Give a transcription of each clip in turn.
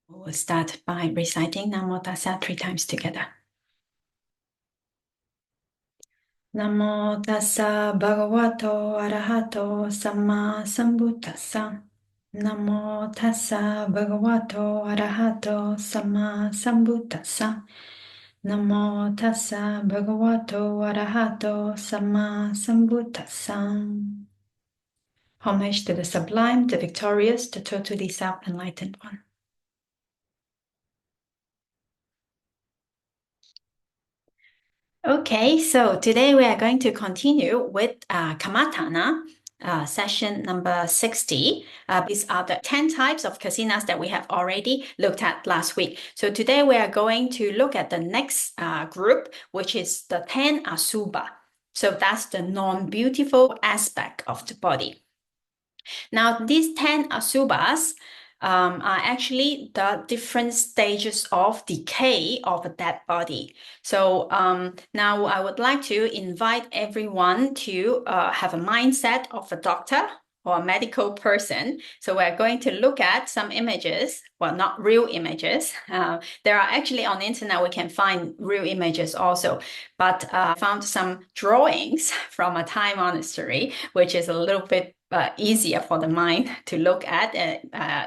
We'll start by reciting Namo Tassa 3 times together. Namo Tassa Bhagavato Arahato Samma Sambuddhassa. Namo Tassa Bhagavato Arahato Samma Sambuddhassa. Namo Tassa Bhagavato Arahato Samma Sambuddhassa. Homage to the sublime, the victorious, the totally self-enlightened one. Okay, so today we are going to continue with Kammatthana, session number 60. These are the 10 types of kasinas that we have already looked at last week. So today we are going to look at the next group, which is the 10 Asubha. So that's the non-beautiful aspect of the body. Now, these 10 Asubhas are actually the different stages of decay of a dead body. So now I would like to invite everyone to have a mindset of a doctor or a medical person. So we're going to look at some images, well, not real images. There are actually on the internet, we can find real images also, but I found some drawings from a Thai monastery, which is a little bit easier for the mind to look at,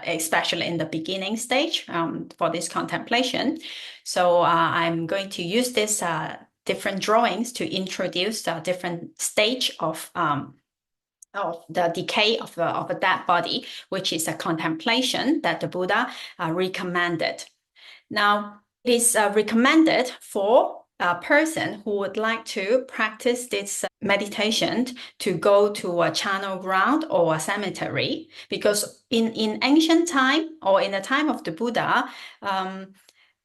especially in the beginning stage for this contemplation. So I'm going to use this different drawings to introduce a different stage of the decay of a dead body, which is a contemplation that the Buddha recommended. Now, it is recommended for a person who would like to practice this meditation to go to a charnel ground or a cemetery, because in ancient time or in the time of the Buddha,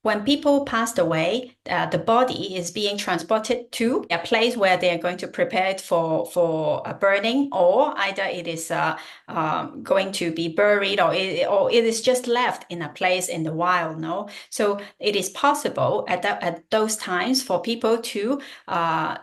when people passed away, the body is being transported to a place where they are going to prepare it for a burning, or either it is going to be buried, or it is just left in a place in the wild. No, so it is possible at those times for people to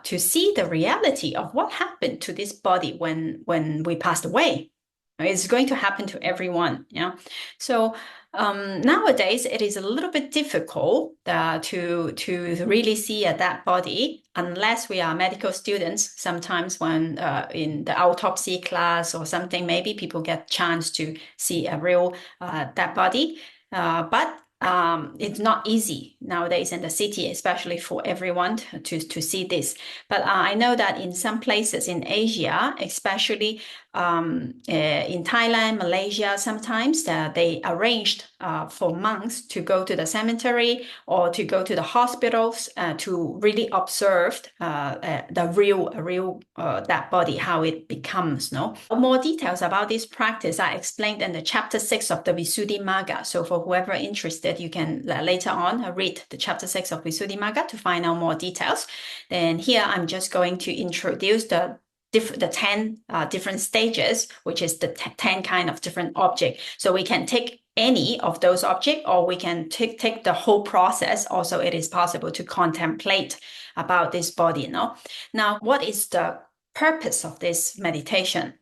see the reality of what happened to this body when we passed away. It's going to happen to everyone. Yeah, so. Nowadays, it is a little bit difficult to really see a dead body unless we are medical students. Sometimes when in the autopsy class or something, maybe people get chance to see a real dead body. But it's not easy nowadays in the city, especially for everyone to see this. But I know that in some places in Asia, especially in Thailand, Malaysia, sometimes they arranged for monks to go to the cemetery or to go to the hospitals to really observe the real dead body, how it becomes. No more details about this practice are explained in the chapter 6 of the Visuddhimagga. So for whoever interested, you can later on read the chapter 6 of Visuddhimagga to find out more details. Then here I'm just going to introduce the 10 different stages, which is the 10 kind of different object. So we can take any of those objects, or we can take the whole process. Also, it is possible to contemplate about this body. No? Now, what is the purpose of this meditation?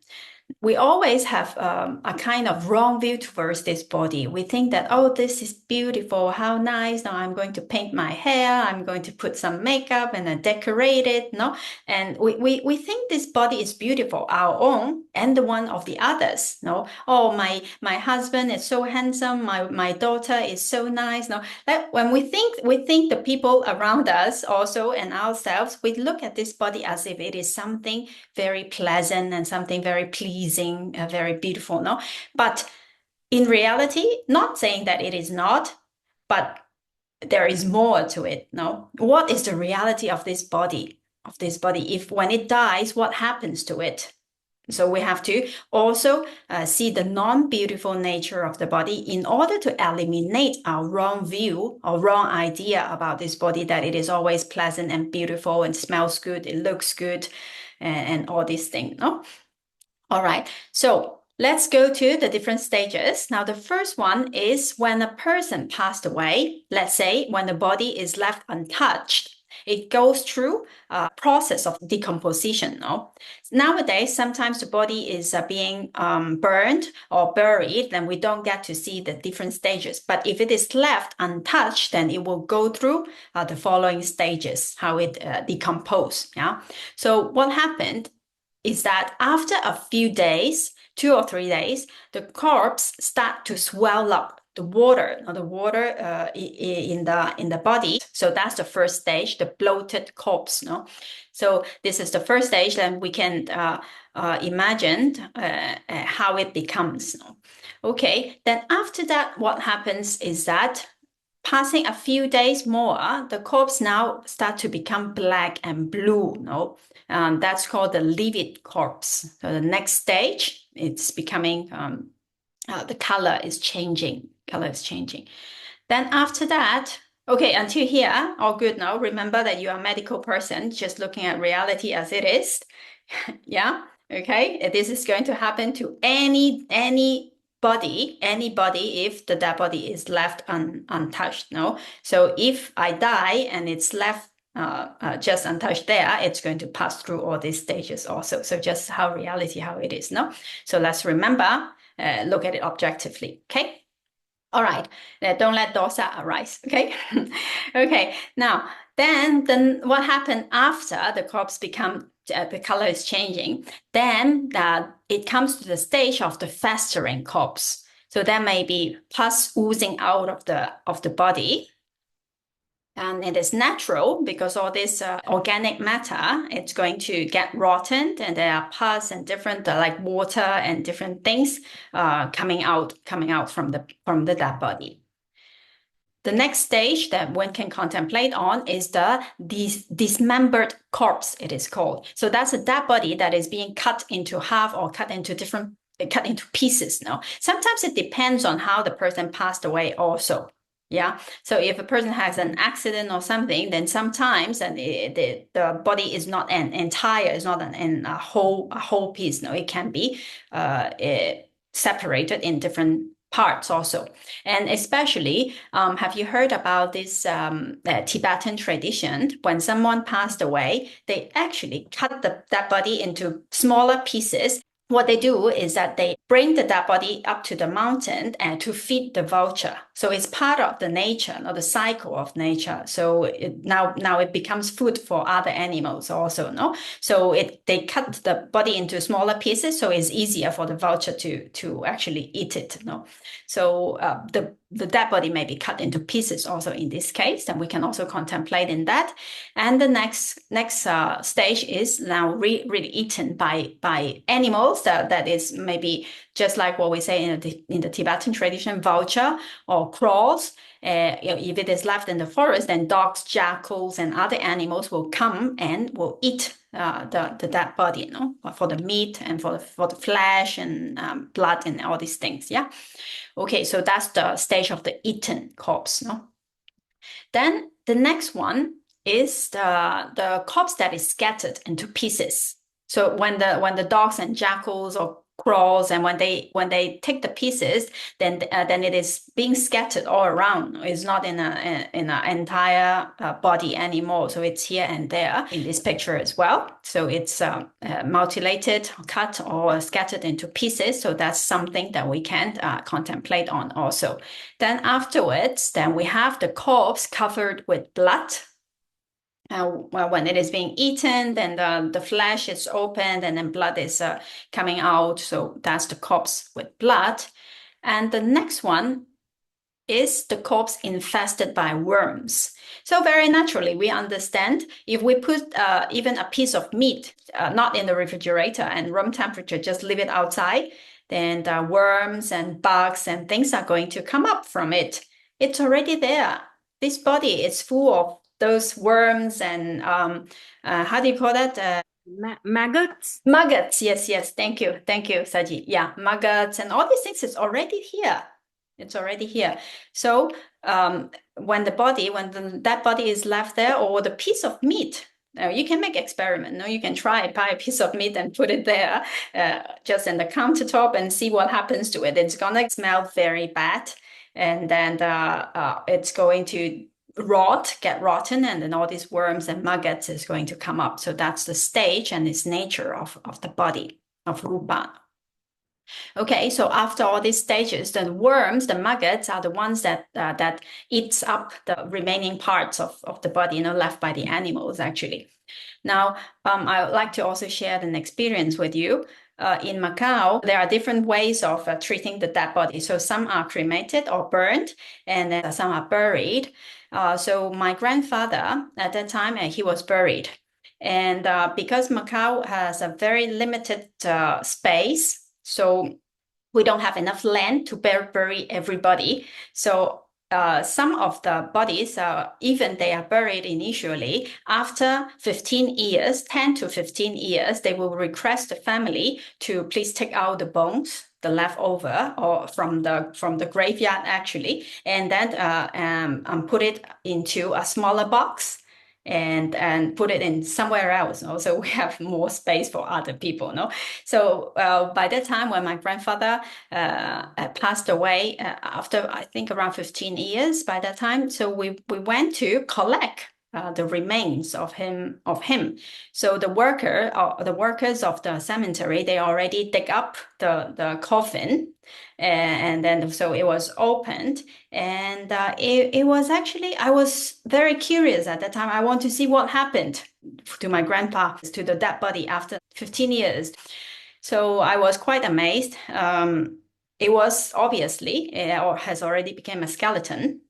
We always have a kind of wrong view towards this body. We think that, oh, this is beautiful, how nice. Now I'm going to paint my hair, I'm going to put some makeup and then decorate it. No, and we think this body is beautiful, our own and the one of the others. No, oh, my husband is so handsome, my daughter is so nice. No, that when we think the people around us also and ourselves, we look at this body as if it is something very pleasant and something very pleasing, very beautiful. No, but in reality, not saying that it is not, but there is more to it. No, what is the reality of this body? If when it dies, what happens to it? So we have to also see the non-beautiful nature of the body in order to eliminate our wrong view or wrong idea about this body, that it is always pleasant and beautiful and smells good, it looks good, and all these things. No? All right, so let's go to the different stages. Now, the first one is when a person passed away, let's say when the body is left untouched. it goes through a process of decomposition. No? Nowadays, sometimes the body is being burned or buried, then we don't get to see the different stages. But if it is left untouched, then it will go through the following stages, how it decomposes. Yeah. So what happened is that after a few days, 2 or 3 days, the corpse start to swell up. The water in the body. So that's the first stage, the bloated corpse. No, so this is the first stage, and we can imagine how it becomes. No? Okay, then after that, what happens is that passing a few days more, the corpse now start to become black and blue. No, that's called the livid corpse. So the next stage, it's becoming the color is changing. Then after that, okay, until here, all good now. Remember that you are a medical person, just looking at reality as it is. Yeah, okay. This is going to happen to anybody if the dead body is left untouched. No, so if I die and it's left just untouched there, it's going to pass through all these stages also. So just how it is. No, so let's remember. Look at it objectively, okay? All right, don't let dosa arise, okay? Okay, now, then what happened after the corpse become, the color is changing, then it comes to the stage of the festering corpse. So there may be pus oozing out of the body, and it is natural because all this organic matter, it's going to get rotten, and there are pus and different like water and different things coming out from the dead body. The next stage that one can contemplate on is the dismembered corpse, it is called. So that's a dead body that is being cut into half or cut into pieces. No, sometimes it depends on how the person passed away also. Yeah. So if a person has an accident or something, then sometimes the body is not an entire, it's not a whole piece. No, it can be separated in different parts also. And especially, have you heard about this Tibetan tradition? When someone passed away, they actually cut that body into smaller pieces. What they do is that they bring the dead body up to the mountain and to feed the vulture. So it's part of the nature, not the cycle of nature. So now it becomes food for other animals also, no? So they cut the body into smaller pieces, so it's easier for the vulture to actually eat it, no? So the dead body may be cut into pieces also in this case, and we can also contemplate in that. And the next stage is now really eaten by animals that is maybe just like what we say in the Tibetan tradition, vulture or crows. If it is left in the forest, then dogs, jackals, and other animals will come and will eat the dead body, you know, for the meat and for the flesh and blood and all these things. Yeah. Okay, so that's the stage of the eaten corpse. No. Then the next one is the corpse that is scattered into pieces. So when the dogs and jackals or crows, and when they take the pieces, then it is being scattered all around. It's not in an entire body anymore. So it's here and there in this picture as well. So it's mutilated, cut, or scattered into pieces. So that's something that we can contemplate on also. Then afterwards, then we have the corpse covered with blood. When it is being eaten, then the flesh is opened and then blood is coming out. So that's the corpse with blood. And the next one is the corpse infested by worms. So very naturally, we understand if we put even a piece of meat not in the refrigerator and room temperature, just leave it outside, then the worms and bugs and things are going to come up from it. It's already there. This body is full of those worms and how do you call that? Maggots. Maggots. Yes. Thank you, Saji. Yeah, maggots and all these things is already here. It's already here. So when that body is left there, or the piece of meat, you can make experiment. No, you can buy a piece of meat and put it there, just in the countertop, and see what happens to it. It's gonna smell very bad, and then it's going to get rotten, and then all these worms and maggots is going to come up. So that's the stage and its nature of the body, of rupa. Okay, so after all these stages, the worms, the maggots, are the ones that eats up the remaining parts of the body, left by the animals, actually. Now, I would like to also share an experience with you. In Macau, there are different ways of treating the dead body. So some are cremated or burned, and then some are buried. So my grandfather, at that time, he was buried. And because Macau has a very limited space, so we don't have enough land to bury everybody. So some of the bodies, even they are buried initially, after 15 years, 10 to 15 years, they will request the family to please take out the bones, the leftover, or from the graveyard, actually, and then put it into a smaller box and put it in somewhere else. So we have more space for other people. So by that time, when my grandfather passed away, after I think around 15 years by that time, so we went to collect the remains of him. So the workers of the cemetery, they already dig up the coffin, and then so it was opened, and it was actually, I was very curious at that time. I want to see what happened to my grandpa, to the dead body after 15 years. So I was quite amazed. It was obviously, or has already become a skeleton,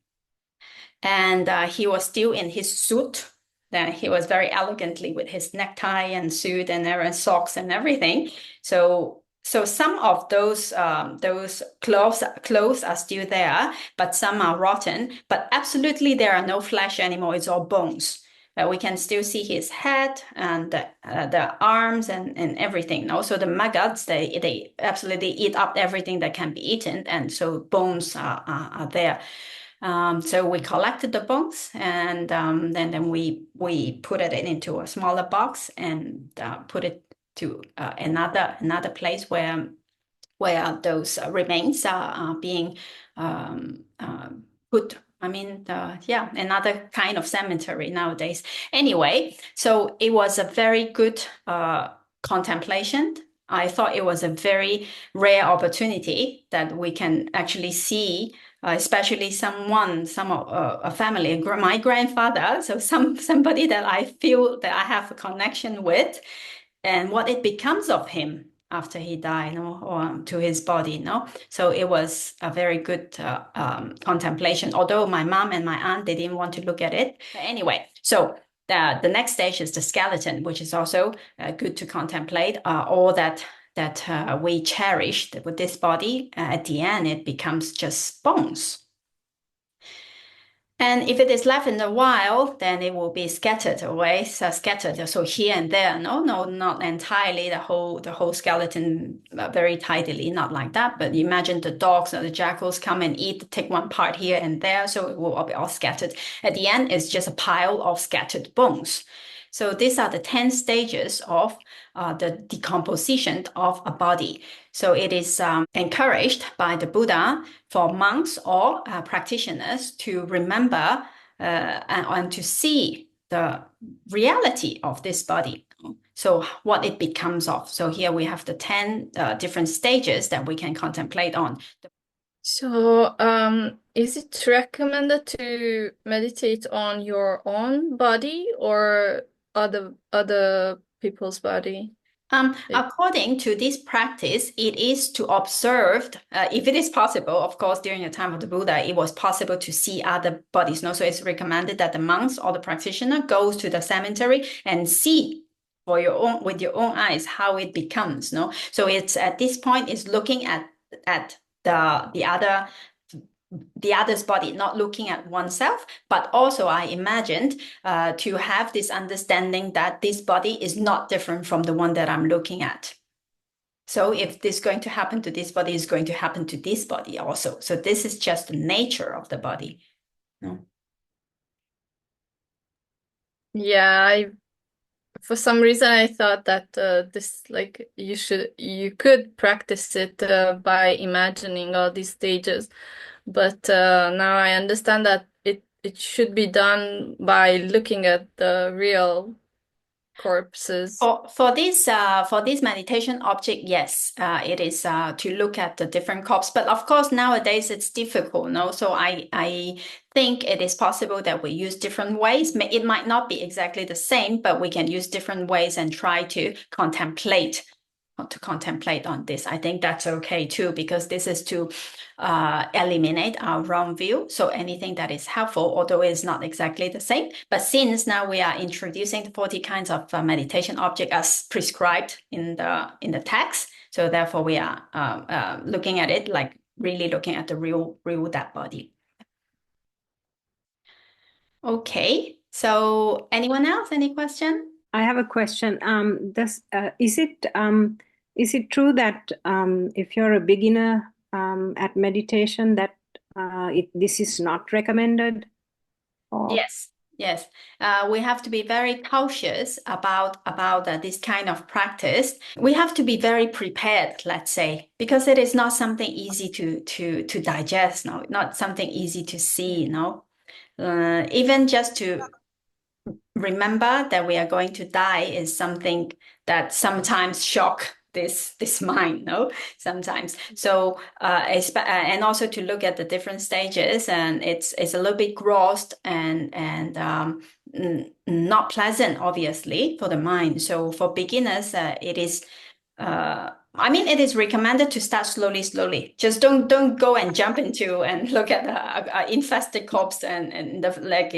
and he was still in his suit. Then he was very elegantly with his necktie and suit and socks and everything. So some of those clothes are still there, but some are rotten. But absolutely, there are no flesh anymore. It's all bones. We can still see his head and the arms and everything. Also, the maggots, they absolutely eat up everything that can be eaten, and so bones are there. So we collected the bones, and then we put it into a smaller box and put it to another place where those remains are being put. I mean, another kind of cemetery nowadays. Anyway, so it was a very good contemplation. I thought it was a very rare opportunity that we can actually see, especially a family, my grandfather, so somebody that I feel that I have a connection with, and what it becomes of him after he died, or to his body, So it was a very good contemplation. Although my mom and my aunt, they didn't want to look at it. But anyway, so the next stage is the skeleton, which is also good to contemplate. All that we cherished with this body, at the end, it becomes just bones. And if it is left in the wild, then it will be scattered away, scattered. So here and there, no, not entirely the whole skeleton very tidily, not like that. But imagine the dogs or the jackals come and take one part here and there, so it will all be all scattered. At the end, it's just a pile of scattered bones. So these are the 10 stages of the decomposition of a body. So it is encouraged by the Buddha for monks or practitioners to remember and to see the reality of this body. So what it becomes of. So here we have the 10 different stages that we can contemplate on. So, is it recommended to meditate on your own body or other people's body? According to this practice, it is to observe, if it is possible, of course, during the time of the Buddha, it was possible to see other bodies. So it's recommended that the monks or the practitioner goes to the cemetery and see with your own eyes how it becomes. So it's at this point is looking at the other's body, not looking at oneself, but also I imagined to have this understanding that this body is not different from the one that I'm looking at. So if this is going to happen to this body, is going to happen to this body also. So this is just the nature of the body. Yeah, for some reason I thought that this you could practice it by imagining all these stages, but now I understand that it should be done by looking at the real corpses. For this meditation object, yes, it is to look at the different corpses. But of course, nowadays it's difficult, no? So I think it is possible that we use different ways. It might not be exactly the same, but we can use different ways and try to contemplate on this. I think that's okay too, because this is to eliminate our wrong view. So anything that is helpful, although it's not exactly the same. But since now we are introducing the 40 kinds of meditation object as prescribed in the text, so therefore we are looking at it like really looking at the real that body. Okay. So anyone else? Any question? I have a question. Is it true that if you're a beginner at meditation, that this is not recommended? Or... Yes. We have to be very cautious about this kind of practice. We have to be very prepared, let's say, because it is not something easy to digest, no, not something easy to see, no. Even just to remember that we are going to die is something that sometimes shock this mind, no, sometimes. So and also to look at the different stages, and it's a little bit gross and not pleasant, obviously, for the mind. So for beginners, it is it is recommended to start slowly. Just don't go and jump into and look at the infested corpse and the like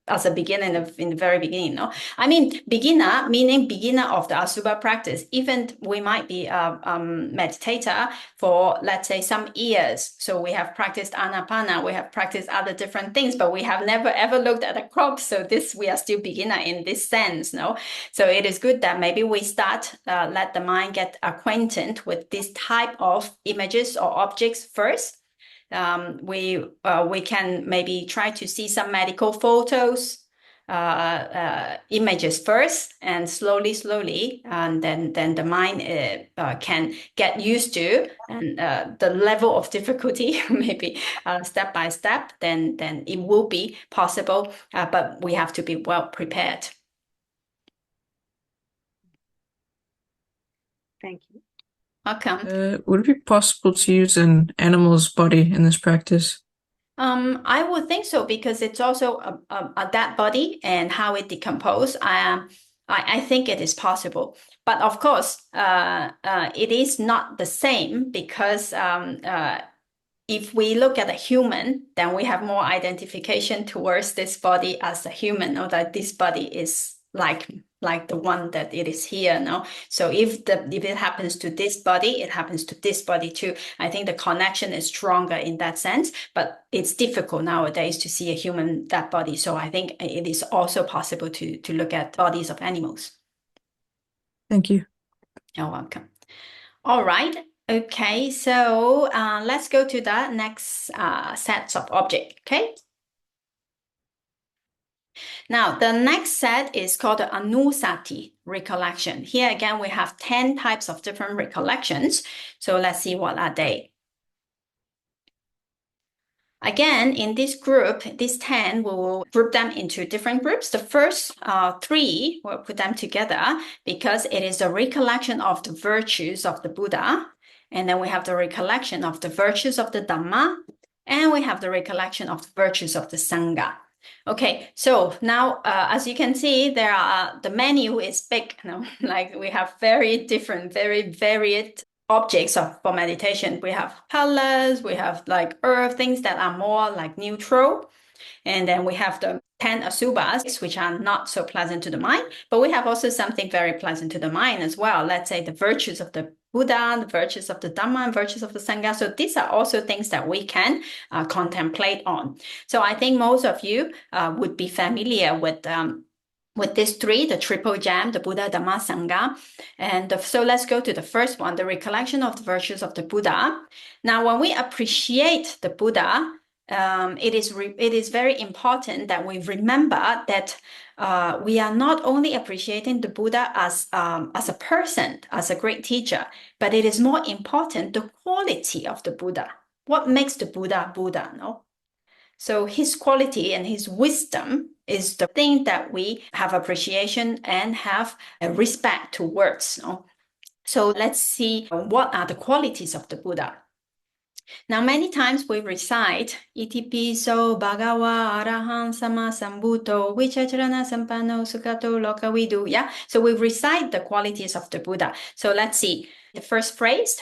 as a beginner in the very beginning. No, I mean beginner meaning beginner of the Asubha practice. Even we might be a meditator for, let's say, some years. So we have practiced Anapana, we have practiced other different things, but we have never ever looked at a corpse. So we are still beginner in this sense. No, so it is good that maybe we start let the mind get acquainted with this type of images or objects first. We can maybe try to see some medical photos, images first, and slowly, and then the mind can get used to, and the level of difficulty maybe step by step. Then it will be possible, but we have to be well prepared. Thank you. Welcome. Would it be possible to use an animal's body in this practice? I would think so, because it's also a dead body and how it decomposes. I think it is possible, but of course, it is not the same, because if we look at a human, then we have more identification towards this body as a human, or that this body is like the one that it is here now. So if it happens to this body, it happens to this body too. I think the connection is stronger in that sense, but it's difficult nowadays to see a human dead body. So I think it is also possible to look at bodies of animals. Thank you. You're welcome. All right. Okay, so let's go to the next sets of objects. Okay. Now, the next set is called the Anussati recollection. Here again, we have 10 types of different recollections. So let's see what are they. Again, in this group, these 10, we will group them into different groups. The first 3, we'll put them together because it is a recollection of the virtues of the Buddha. And then we have the recollection of the virtues of the Dhamma. And we have the recollection of the virtues of the Sangha. Okay, so now as you can see, the menu is big. Like we have very different, very varied objects for meditation. We have colors, we have like earth, things that are more like neutral. And then we have the 10 Asubhas, which are not so pleasant to the mind, but we have also something very pleasant to the mind as well. Let's say the virtues of the Buddha, the virtues of the Dhamma, and virtues of the Sangha. So these are also things that we can contemplate on. So I think most of you would be familiar with these 3, the triple gem, the Buddha, Dhamma, Sangha. And so let's go to the first one, the recollection of the virtues of the Buddha. Now, when we appreciate the Buddha, it is very important that we remember that we are not only appreciating the Buddha as a person, as a great teacher, but it is more important the quality of the Buddha. What makes the Buddha Buddha? No. So his quality and his wisdom is the thing that we have appreciation and have a respect towards. So let's see what are the qualities of the Buddha. Now, many times we recite Iti piso bhagawa arahant sama sambuddho vichacharana sampano sukhato lokavidu. Yeah, so we recite the qualities of the Buddha. So let's see the first phrase,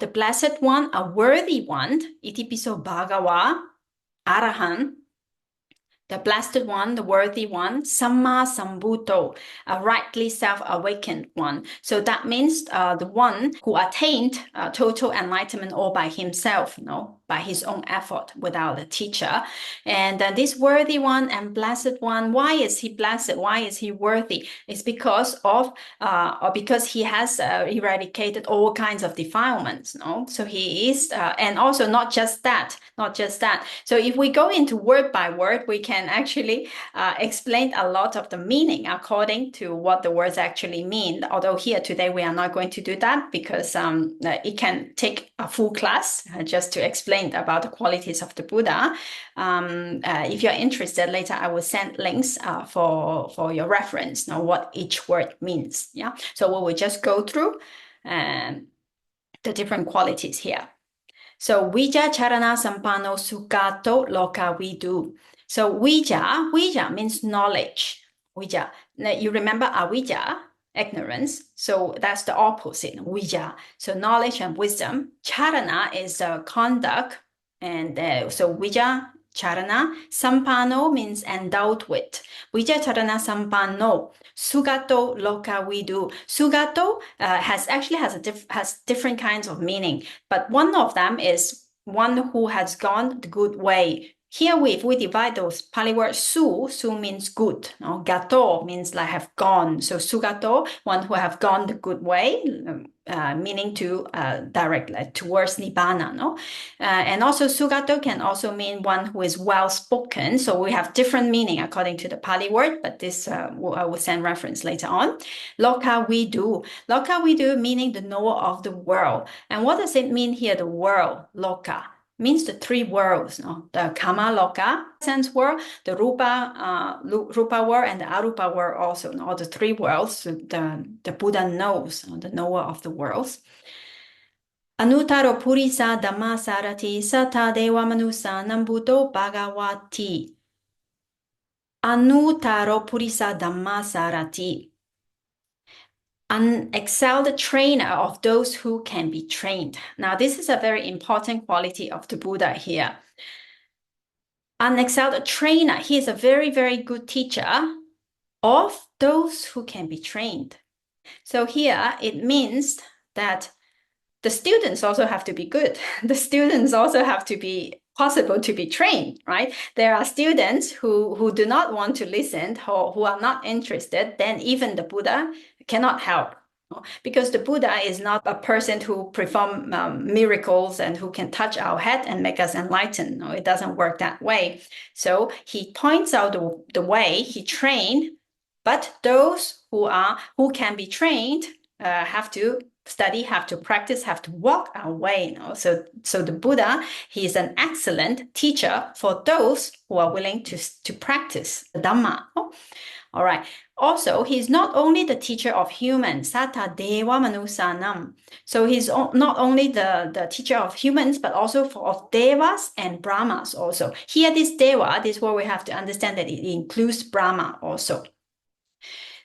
the blessed one, a worthy one, Iti piso bhagawa arahant. The blessed one, the worthy one, Samma Sambuddho, a rightly self-awakened one. So that means the one who attained total enlightenment all by himself, by his own effort without a teacher. And this worthy one and blessed one, why is he blessed? Why is he worthy? It's because of, or because he has eradicated all kinds of defilements. So he is, and also not just that. So if we go into word by word, we can actually explain a lot of the meaning according to what the words actually mean. Although here today we are not going to do that because it can take a full class just to explain about the qualities of the Buddha. If you're interested, later I will send links for your reference, what each word means. Yeah, so we will just go through the different qualities here. So Vijja Charana Sampano Sukhato Lokavidu. So Vijja means knowledge. Vijja. Now, you remember avijja, ignorance. So that's the opposite, Vijja. So knowledge and wisdom. Charana is conduct. And so Vijja Charana. Sampano means endowed with. Vijja Charana Sampano. Sukhato Lokavidu. Sukhato has different kinds of meaning, but one of them is one who has gone the good way. Here, if we divide those Pali words, su means good. Gato means like have gone. So sukhato, one who have gone the good way, meaning to direct towards nibbana. And also sukhato can also mean one who is well spoken. So we have different meaning according to the Pali word, but this I will send reference later on. Lokavidu. Lokavidu meaning the knower of the world. And what does it mean here, the world, loka? Means the three worlds, the kama loka, sense world, the rupa world, and the arupa world also. All the three worlds, the Buddha knows, the knower of the worlds. Anuttaro purisa dhamma sarati sata deva manusa nambuddho bhagavati. Anuttaro purisa dhamma sarati. An excelled trainer of those who can be trained. Now, this is a very important quality of the Buddha here. An excelled trainer, he is a very, very good teacher of those who can be trained. So here it means that the students also have to be good. The students also have to be possible to be trained, right? There are students who do not want to listen, who are not interested, then even the Buddha cannot help. Because the Buddha is not a person who perform miracles and who can touch our head and make us enlightened. No, it doesn't work that way. So he points out the way, he trained, but those who can be trained have to study, have to practice, have to walk our way. So the Buddha, he is an excellent teacher for those who are willing to practice the Dhamma. All right. Also, he's not only the teacher of humans, Sata Deva Manusanam. So he's not only the teacher of humans, but also of Devas and Brahmas also. Here, this Deva, this is where we have to understand that it includes Brahma also.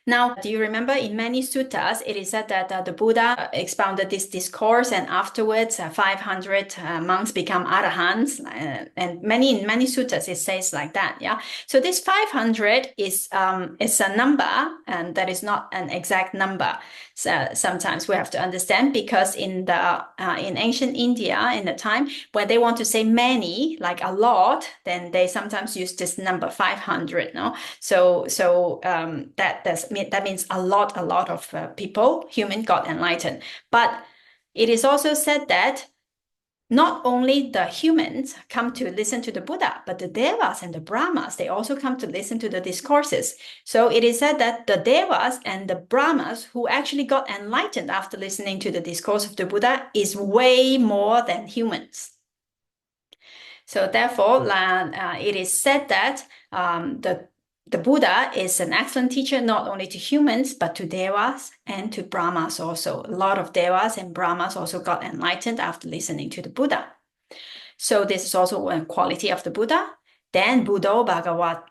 Now, do you remember in many suttas, it is said that the Buddha expounded this discourse and afterwards 500 monks become arahants, and in many suttas it says like that, yeah? So this 500 is a number, and that is not an exact number. So sometimes we have to understand, because in ancient India, in the time when they want to say many, like a lot, then they sometimes use this number 500, no? So that means a lot of people, human, got enlightened. But it is also said that not only the humans come to listen to the Buddha, but the Devas and the Brahmas, they also come to listen to the discourses. So it is said that the Devas and the Brahmas who actually got enlightened after listening to the discourse of the Buddha is way more than humans. So therefore, it is said that the Buddha is an excellent teacher, not only to humans, but to Devas and to Brahmas also. A lot of Devas and Brahmas also got enlightened after listening to the Buddha. So this is also a quality of the Buddha. Then Buddho Bhagavat,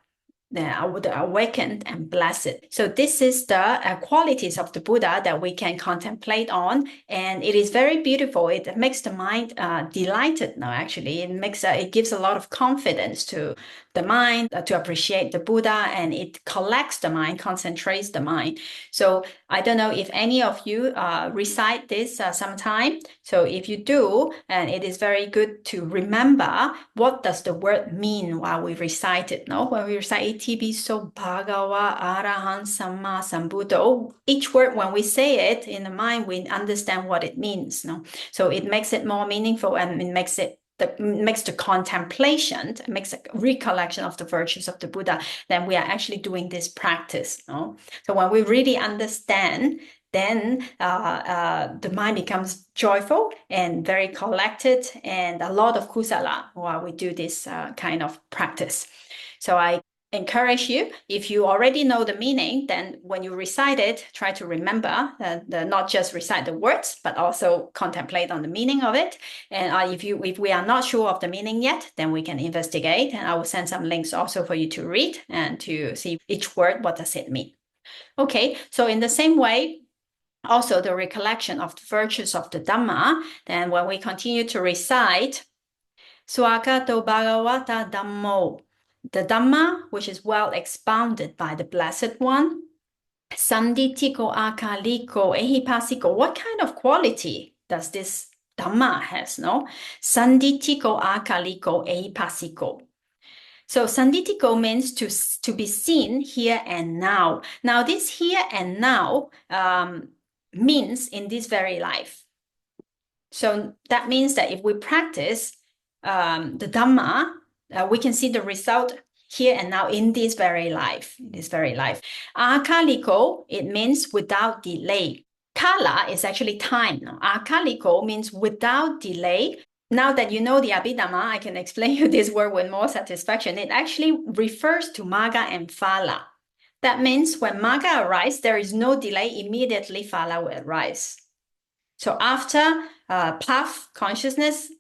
the awakened and blessed. So this is the qualities of the Buddha that we can contemplate on, and it is very beautiful. It makes the mind delighted now. Actually, it gives a lot of confidence to the mind to appreciate the Buddha, and it collects the mind, concentrates the mind. So I don't know if any of you recite this sometime. So if you do, and it is very good to remember what does the word mean while we recite it. No, when we recite Itipiso Bhagava Arahan Samma Sambuddho, each word when we say it in the mind, we understand what it means. No, so it makes it more meaningful, and it makes the contemplation, it makes a recollection of the virtues of the Buddha. Then we are actually doing this practice. No? So when we really understand, then the mind becomes joyful and very collected, and a lot of kusala while we do this kind of practice. So I encourage you, if you already know the meaning, then when you recite it, try to remember not just recite the words, but also contemplate on the meaning of it. And if we are not sure of the meaning yet, then we can investigate, and I will send some links also for you to read and to see each word, what does it mean. Okay, so in the same way, also the recollection of the virtues of the Dhamma, then when we continue to recite, Swakato Bhagavata Dhammo, the Dhamma, which is well expounded by the Blessed One, Sanditiko Akaliko Ehipasiko. What kind of quality does this Dhamma has, no? Sanditiko Akaliko Ehipasiko. So Sanditiko means to be seen here and now. Now this here and now means in this very life. So that means that if we practice the Dhamma, we can see the result here and now in this very life. Akaliko, it means without delay. Kala is actually time. No? Akaliko means without delay. Now that you know the Abhidhamma, I can explain you this word with more satisfaction. It actually refers to Magga and Phala. That means when Magga arises, there is no delay, immediately Phala will arise. So after path consciousness,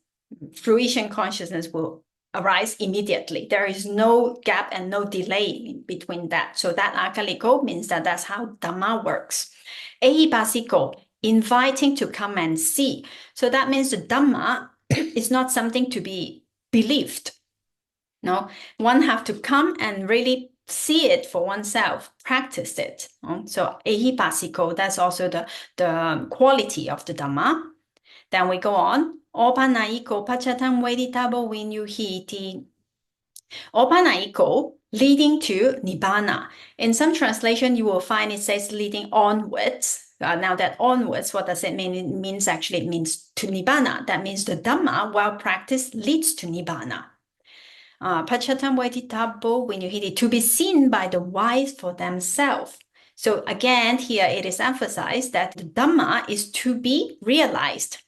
fruition consciousness will arise immediately. There is no gap and no delay between that. So that akaliko means that that's how Dhamma works. Ehipasiko, inviting to come and see. So that means the Dhamma is not something to be believed. No, one have to come and really see it for oneself, practice it. So ehipasiko, that's also the quality of the Dhamma. Then we go on. Opanaiko pachatam veditabo vinyuhiti. Opanaiko, leading to Nibbana. In some translation, you will find it says leading onwards. Now that onwards, what does it mean? It means to Nibbana. That means the Dhamma, while practiced, leads to Nibbana. Pachatam veditabo vinyuhiti, to be seen by the wise for themselves. So again, here it is emphasized that the Dhamma is to be realized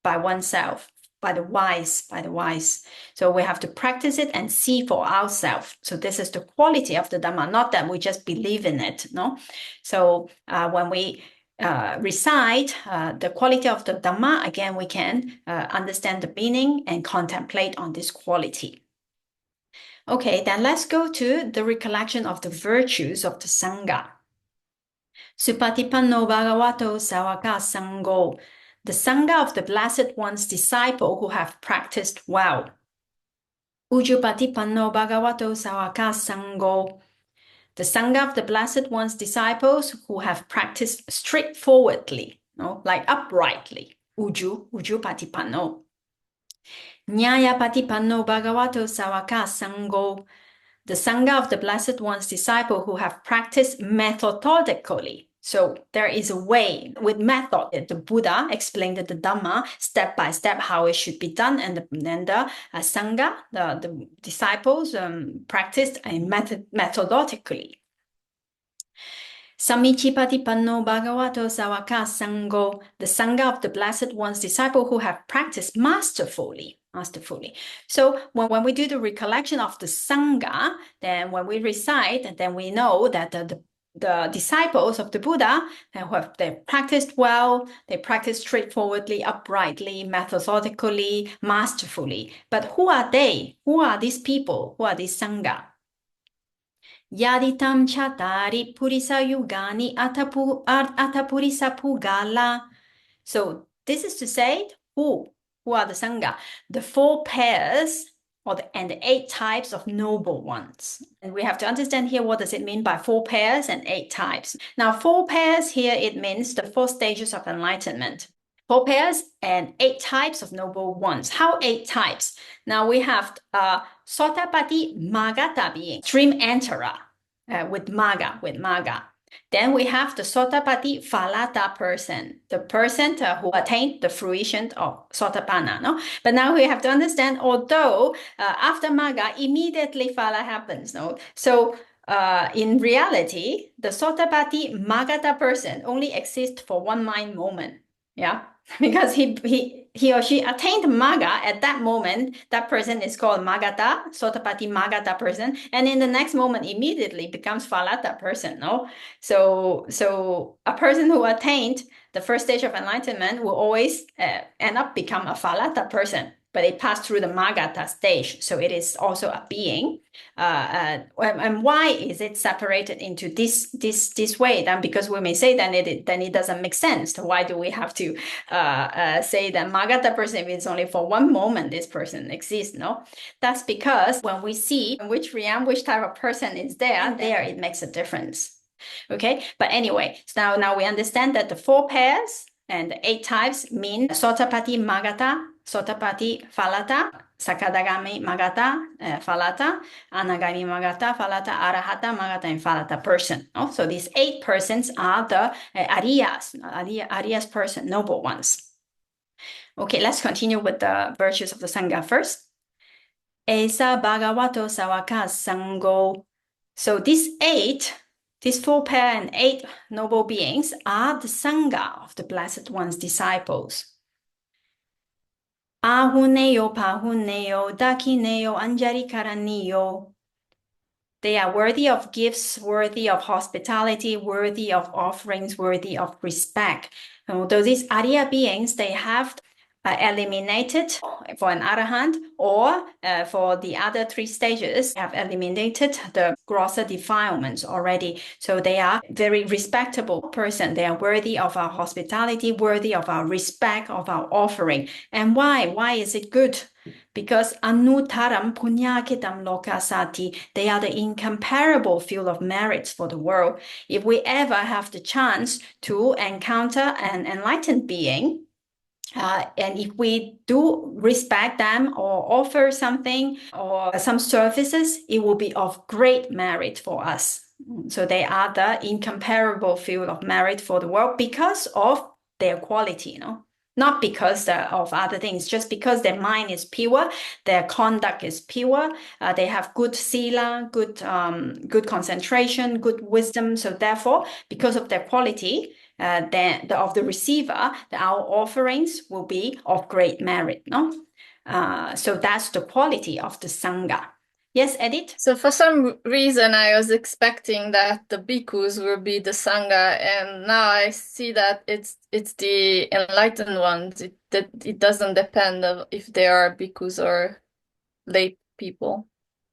by oneself, by the wise. So we have to practice it and see for ourselves. So this is the quality of the Dhamma, not that we just believe in it, no? So when we recite the quality of the Dhamma, again, we can understand the meaning and contemplate on this quality. Okay, then let's go to the recollection of the virtues of the Sangha. Supatipanno Bhagavato Sawaka Sango, the Sangha of the Blessed One's disciple who have practiced well. Ujupatipanno Bhagavato Sawaka Sango, the Sangha of the Blessed One's disciples who have practiced straightforwardly, like uprightly. Ujupatipanno. Nyayapatipanno Bhagavato Sawaka Sango, the Sangha of the Blessed One's disciple who have practiced methodically. So there is a way with method. The Buddha explained the Dhamma step by step how it should be done, and the Sangha, the disciples, practiced methodically. Samichipatipanno Bhagavato Sawaka Sango, the Sangha of the Blessed One's disciple who have practiced masterfully. masterfully. So when we do the recollection of the Sangha, then when we recite, then we know that the disciples of the Buddha, they practiced well, they practiced straightforwardly, uprightly, methodically, masterfully. But who are they? Who are these people? Who are these Sangha? Yaditam chatari purisa yugani atapurisa pugala. So this is to say, who are the Sangha? The 4 pairs and the 8 types of noble ones. And we have to understand here, what does it mean by 4 pairs and 8 types? Now, 4 pairs here, it means the 4 stages of enlightenment. 4 pairs and 8 types of noble ones. How 8 types? Now we have Sotapati Magata being, stream enterer, with Maga. Then we have the Sotapati Phalata person, the person who attained the fruition of Sotapanna. No? But now we have to understand, although after Maga, immediately Phala happens. No? So in reality, the Sotapati Magata person only exists for one mind moment. Yeah, because he or she attained Maga at that moment. That person is called Magata, Sotapati Magata person, and in the next moment immediately becomes Phalata person. No, so a person who attained the first stage of enlightenment will always end up become a Phalata person, but it passed through the Magata stage, so it is also a being. And why is it separated into this way? Then, because we may say then it doesn't make sense. So why do we have to say that Magata person is only for one moment this person exists? No, that's because when we see in which realm, which type of person is there it makes a difference. Okay, but anyway, so now we understand that the 4 pairs and the 8 types mean Sotapati Magata, Sotapati Phalata, Sakadagami Magata, Phalata, Anagami Magata, Phalata, Arahata Magata, and Phalata person. No? So these 8 persons are the Ariyas person, noble ones. Okay, let's continue with the virtues of the Sangha first. Esa Bhagavato Sawaka Sango. So these 4 pair and 8 noble beings are the Sangha of the Blessed One's disciples. Ahuneo, Pahuneo, Dakineo, Anjari Karaniyo. They are worthy of gifts, worthy of hospitality, worthy of offerings, worthy of respect. Although these Arya beings, they have eliminated for an Arahant, or for the other 3 stages, have eliminated the grosser defilements already. So they are very respectable person. They are worthy of our hospitality, worthy of our respect, of our offering. And why? Why is it good? Because Anuttaram Punyakitam Lokasati, they are the incomparable field of merits for the world. If we ever have the chance to encounter an enlightened being, and if we do respect them or offer something or some services, it will be of great merit for us. So they are the incomparable field of merit for the world because of their quality, not because of other things, just because their mind is pure, their conduct is pure, they have good sila, good concentration, good wisdom. So therefore, because of their quality, of the receiver, our offerings will be of great merit. So that's the quality of the Sangha. Yes, Edith? So for some reason, I was expecting that the bhikkhus will be the Sangha, and now I see that it's the enlightened ones. It doesn't depend on if they are bhikkhus or lay people.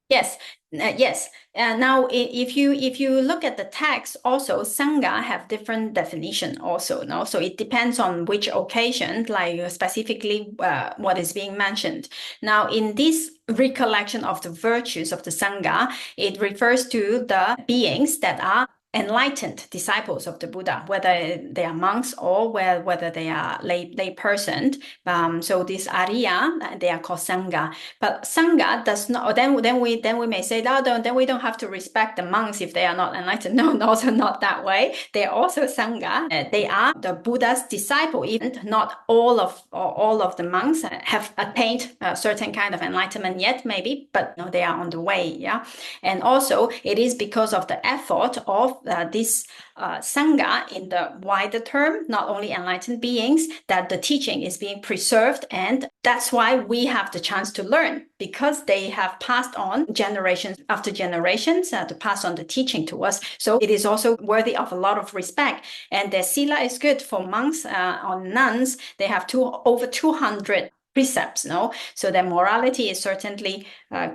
Yes, yes. Now, if you look at the text, also Sangha have different definition also. No, so it depends on which occasion, like specifically what is being mentioned. Now, in this recollection of the virtues of the Sangha, it refers to the beings that are enlightened disciples of the Buddha, whether they are monks or whether they are lay persons. So this Arya, they are called Sangha. But Sangha does not. Then we may say, no, then we don't have to respect the monks if they are not enlightened. No, also not that way. They are also Sangha. They are the Buddha's disciple. Even not all of the monks have attained a certain kind of enlightenment yet, maybe, but no, they are on the way. Yeah, and also it is because of the effort of this Sangha in the wider term, not only enlightened beings, that the teaching is being preserved. And that's why we have the chance to learn, because they have passed on generations after generations to pass on the teaching to us. So it is also worthy of a lot of respect. And their sila is good for monks or nuns. They have over 200 precepts, no? So their morality is certainly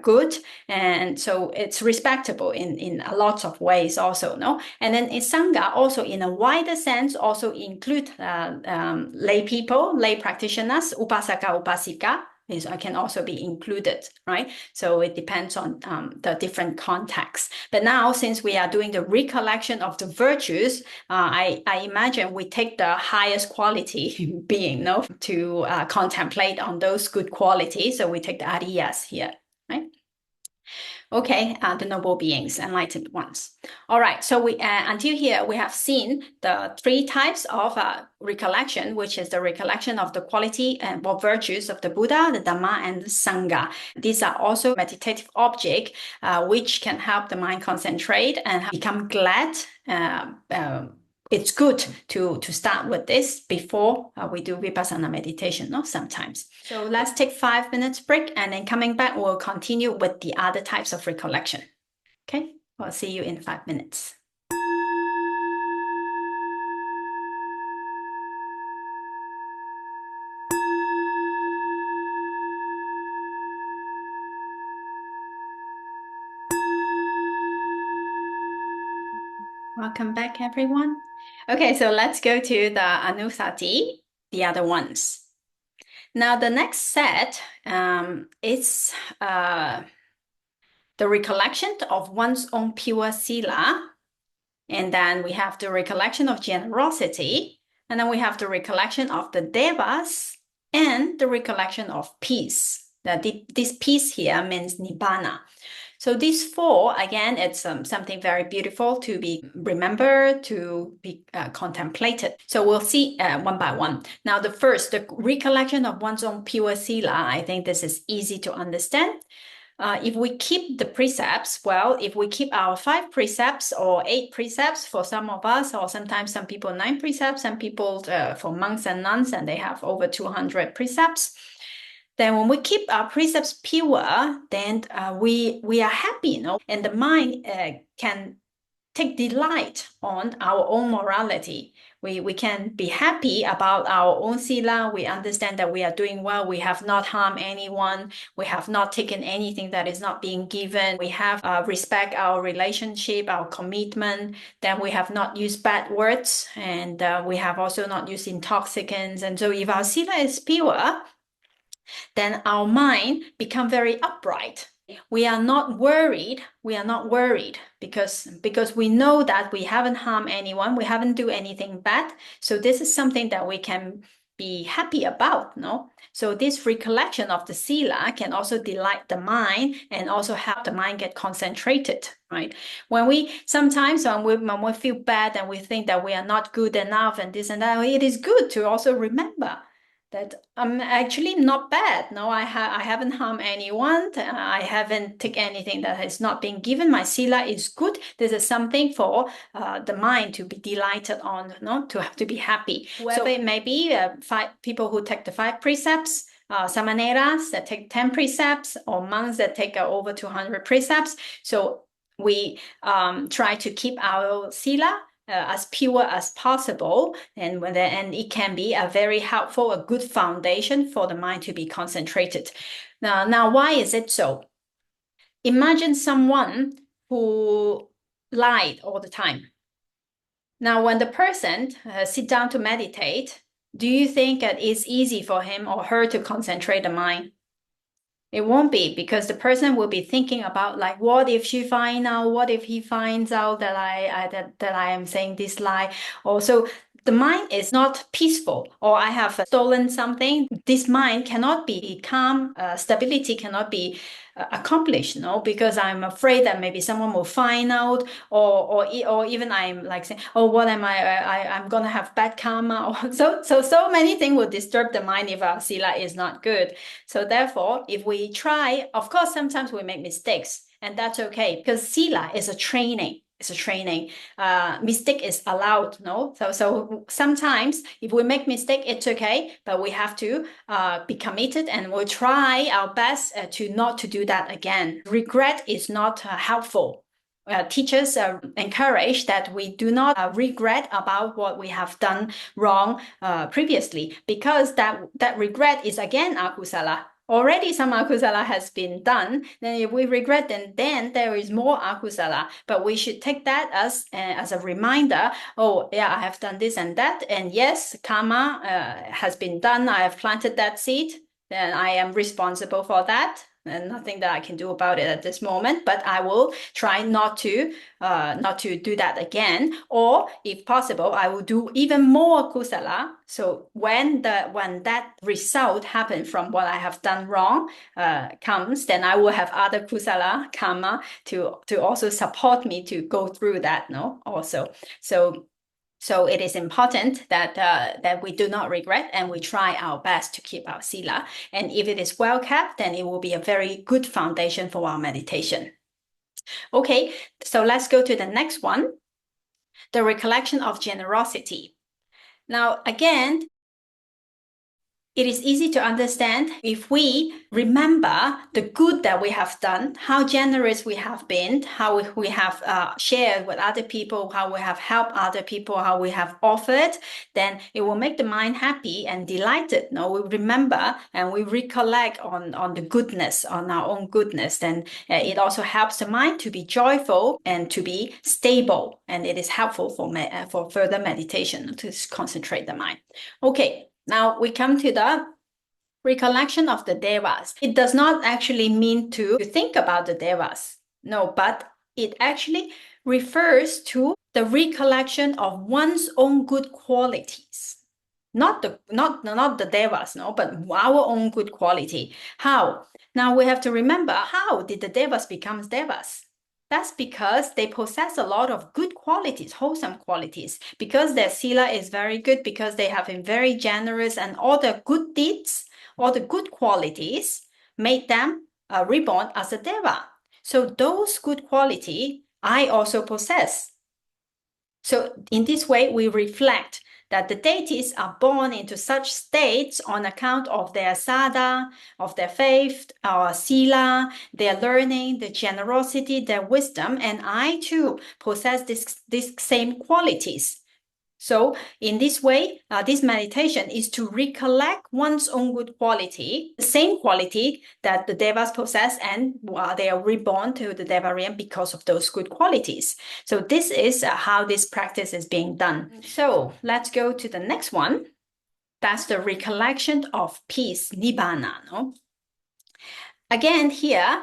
good, and so it's respectable in a lot of ways also, no? And then in Sangha, also in a wider sense, also include lay people, lay practitioners, upasaka, upasika, can also be included, right? So it depends on the different contexts. But now, since we are doing the recollection of the virtues, I imagine we take the highest quality being, no, to contemplate on those good qualities. So we take the Ariyas here, right? Okay, the noble beings, enlightened ones. All right, so we until here we have seen the three types of recollection, which is the recollection of the quality and virtues of the Buddha, the Dhamma, and the Sangha. These are also meditative objects which can help the mind concentrate and become glad. It's good to start with this before we do vipassana meditation, no? Sometimes. So let's take 5 minutes break, and then coming back, we'll continue with the other types of recollection. Okay, I'll see you in 5 minutes. Welcome back, everyone. Okay, so let's go to the Anussati, the other ones. Now, the next set is the recollection of one's own pure sila. And then we have the recollection of generosity. And then we have the recollection of the devas and the recollection of peace. This peace here means nibbana. So these four, again, it's something very beautiful to be remembered, to be contemplated. So we'll see one by one. Now, the first, the recollection of one's own pure sila, I think this is easy to understand. If we keep the precepts, well, if we keep our 5 precepts or 8 precepts for some of us, or sometimes some people 9 precepts, some people for monks and nuns, and they have over 200 precepts. Then when we keep our precepts pure, then we are happy, you know, and the mind can take delight on our own morality. We can be happy about our own sila. We understand that we are doing well. We have not harmed anyone. We have not taken anything that is not being given. We have respect our relationship, our commitment. Then we have not used bad words, and we have also not used intoxicants. And so if our sila is pure, then our mind become very upright. We are not worried. We are not worried because we know that we haven't harmed anyone. We haven't do anything bad. So this is something that we can be happy about, no? So this recollection of the sila can also delight the mind and also help the mind get concentrated, right? When we feel bad and we think that we are not good enough and this and that, it is good to also remember that I'm actually not bad. No, I haven't harmed anyone. I haven't taken anything that has not been given. My sila is good. This is something for the mind to be delighted on, no, to have to be happy. Whether it may be 5 people who take the 5 precepts, samaneras that take 10 precepts, or monks that take over 200 precepts. So we try to keep our sila as pure as possible, and it can be a very helpful, a good foundation for the mind to be concentrated. Now, why is it so? Imagine someone who lied all the time. Now, when the person sit down to meditate, do you think that it's easy for him or her to concentrate the mind? It won't be, because the person will be thinking about, like, what if she finds out? What if he finds out that I am saying this lie? Also, the mind is not peaceful, or I have stolen something. This mind cannot be calm. Stability cannot be accomplished, no, because I'm afraid that maybe someone will find out, or even I'm like saying, oh, what am I'm gonna have bad karma, or so many things will disturb the mind if our sila is not good. So therefore, if we try, of course, sometimes we make mistakes, and that's okay, because sila is a training. it's a training. Mistake is allowed, no? So sometimes if we make mistake, it's okay, but we have to be committed and we'll try our best to not to do that again. Regret is not helpful. Teachers encourage that we do not regret about what we have done wrong previously, because that regret is again akusala. Already some akusala has been done. Then if we regret, then there is more akusala. But we should take that as a reminder. Oh, yeah, I have done this and that. And yes, karma has been done. I have planted that seed. Then I am responsible for that. And nothing that I can do about it at this moment, but I will try not to do that again. Or if possible, I will do even more kusala. So when that result happens from what I have done wrong comes, then I will have other kusala karma to also support me to go through that. No, also so it is important that we do not regret and we try our best to keep our sila. And if it is well kept, then it will be a very good foundation for our meditation. Okay, so let's go to the next one. The recollection of generosity. Now, again, it is easy to understand if we remember the good that we have done, how generous we have been, how we have shared with other people, how we have helped other people, how we have offered, then it will make the mind happy and delighted. No, we remember and we recollect on the goodness, on our own goodness. Then it also helps the mind to be joyful and to be stable. And it is helpful for further meditation to concentrate the mind. Okay. Now we come to the recollection of the devas. It does not actually mean to think about the devas. No, but it actually refers to the recollection of one's own good qualities. Not the devas, no, but our own good quality. How? Now we have to remember, how did the devas become devas? That's because they possess a lot of good qualities, wholesome qualities, because their sila is very good, because they have been very generous, and all the good deeds, all the good qualities made them reborn as a deva. So those good qualities I also possess. So in this way, we reflect that the deities are born into such states on account of their sada, of their faith, our sila, their learning, their generosity, their wisdom, and I too possess these same qualities. So in this way, this meditation is to recollect one's own good quality, the same quality that the devas possess, and they are reborn to the deva realm because of those good qualities. So this is how this practice is being done. So let's go to the next one. That's the recollection of peace, nibbana. No? Again, here,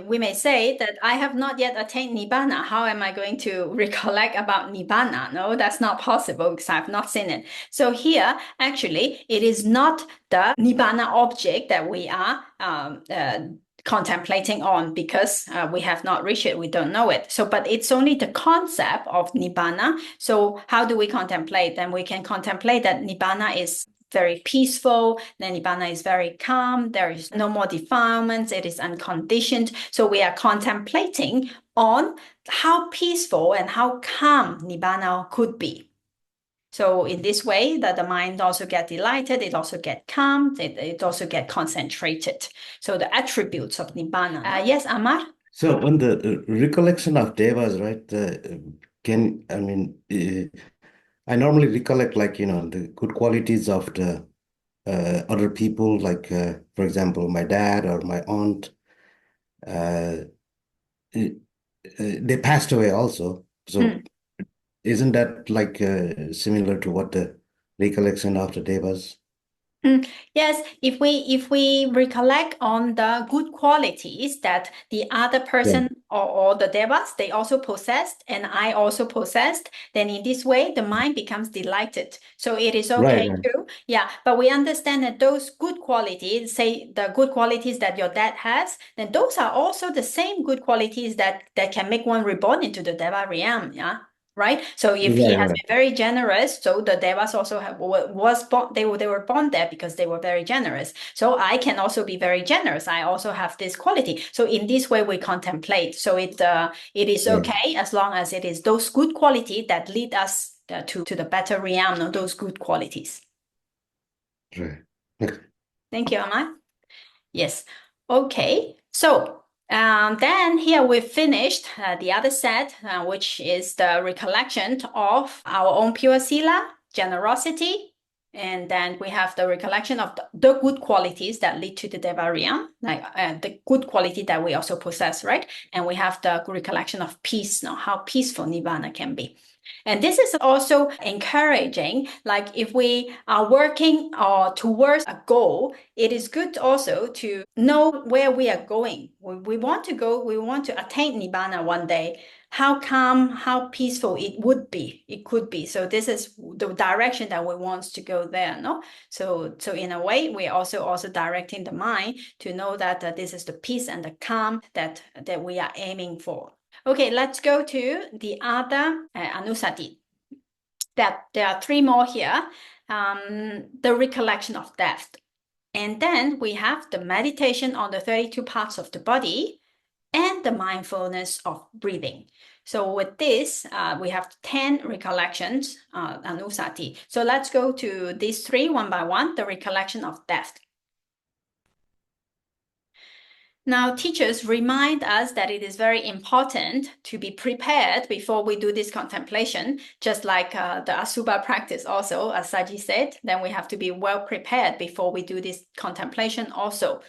we may say that I have not yet attained Nibbana. How am I going to recollect about Nibbana? No, that's not possible because I have not seen it. So here, actually, it is not the Nibbana object that we are contemplating on, because we have not reached it, we don't know it. So, but it's only the concept of Nibbana. So how do we contemplate? Then we can contemplate that Nibbana is very peaceful, then Nibbana is very calm, there is no more defilements, it is unconditioned. So we are contemplating on how peaceful and how calm Nibbana could be. So in this way, that the mind also get delighted, it also get calm, it also get concentrated. So the attributes of Nibbana. Yes, Amar? So on the recollection of devas, right, I normally recollect, like, the good qualities of the other people, like, for example, my dad or my aunt. They passed away also. So isn't that like similar to what the recollection of the devas? Yes, if we recollect on the good qualities that the other person or the devas, they also possessed and I also possessed, then in this way the mind becomes delighted. So it is okay too. Yeah, but we understand that those good qualities, say the good qualities that your dad has, then those are also the same good qualities that can make one reborn into the deva realm. Yeah. right? So if he Yeah, has right. been very generous, so the devas also they were born there because they were very generous. So I can also be very generous. I also have this quality. So in this way we contemplate. So it is okay as long as it is those good qualities that lead us to the better realm of those good qualities. Right. Okay. Thank you, Amma. Yes. Okay. So then here we've finished the other set, which is the recollection of our own pure sila, generosity, and then we have the recollection of the good qualities that lead to the Devariam, like the good quality that we also possess, right? And we have the recollection of peace, now how peaceful Nibbana can be. And this is also encouraging, like if we are working towards a goal, it is good also to know where we are going. We want to go, we want to attain Nibbana one day. How calm, how peaceful it would be, it could be. So this is the direction that we want to go there, no? So in a way, we're also directing the mind to know that this is the peace and the calm that we are aiming for. Okay, let's go to the other Anussati. There are three more here. The recollection of death. And then we have the meditation on the 32 parts of the body and the mindfulness of breathing. So with this, we have 10 recollections, Anussati. So let's go to these three one by one, the recollection of death. Now, teachers remind us that it is very important to be prepared before we do this contemplation, just like the Asubha practice also, as Saji said, then we have to be well prepared before we do this contemplation also,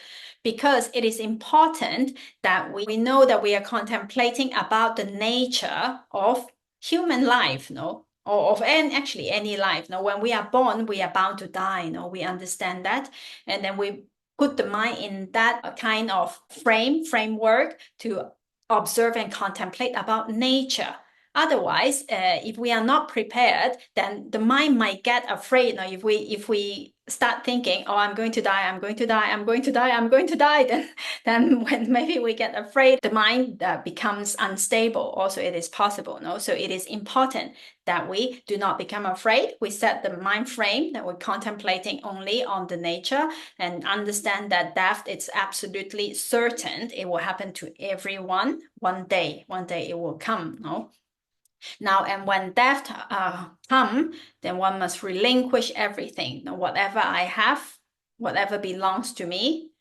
because it is important that we know that we are contemplating about the nature of human life, no? Or of actually any life. No, when we are born, we are bound to die. No, we understand that, and then we put the mind in that kind of framework to observe and contemplate about nature. Otherwise, if we are not prepared, then the mind might get afraid. Now, if we start thinking, oh, I'm going to die, I'm going to die, I'm going to die, I'm going to die, then when maybe we get afraid, the mind becomes unstable. Also, it is possible. No, so it is important that we do not become afraid. We set the mind frame that we're contemplating only on the nature and understand that death is absolutely certain. It will happen to everyone one day. One day it will come. No. Now, and when death come, then one must relinquish everything. Now, whatever I have, whatever belongs to me,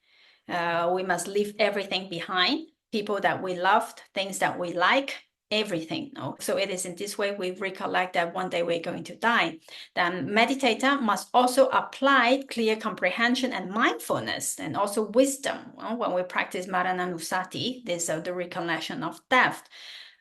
we must leave everything behind. People that we loved, things that we like, everything. No? So it is in this way we recollect that one day we're going to die. Then meditator must also apply clear comprehension and mindfulness and also wisdom. Well, when we practice Anussati, this is the recollection of death.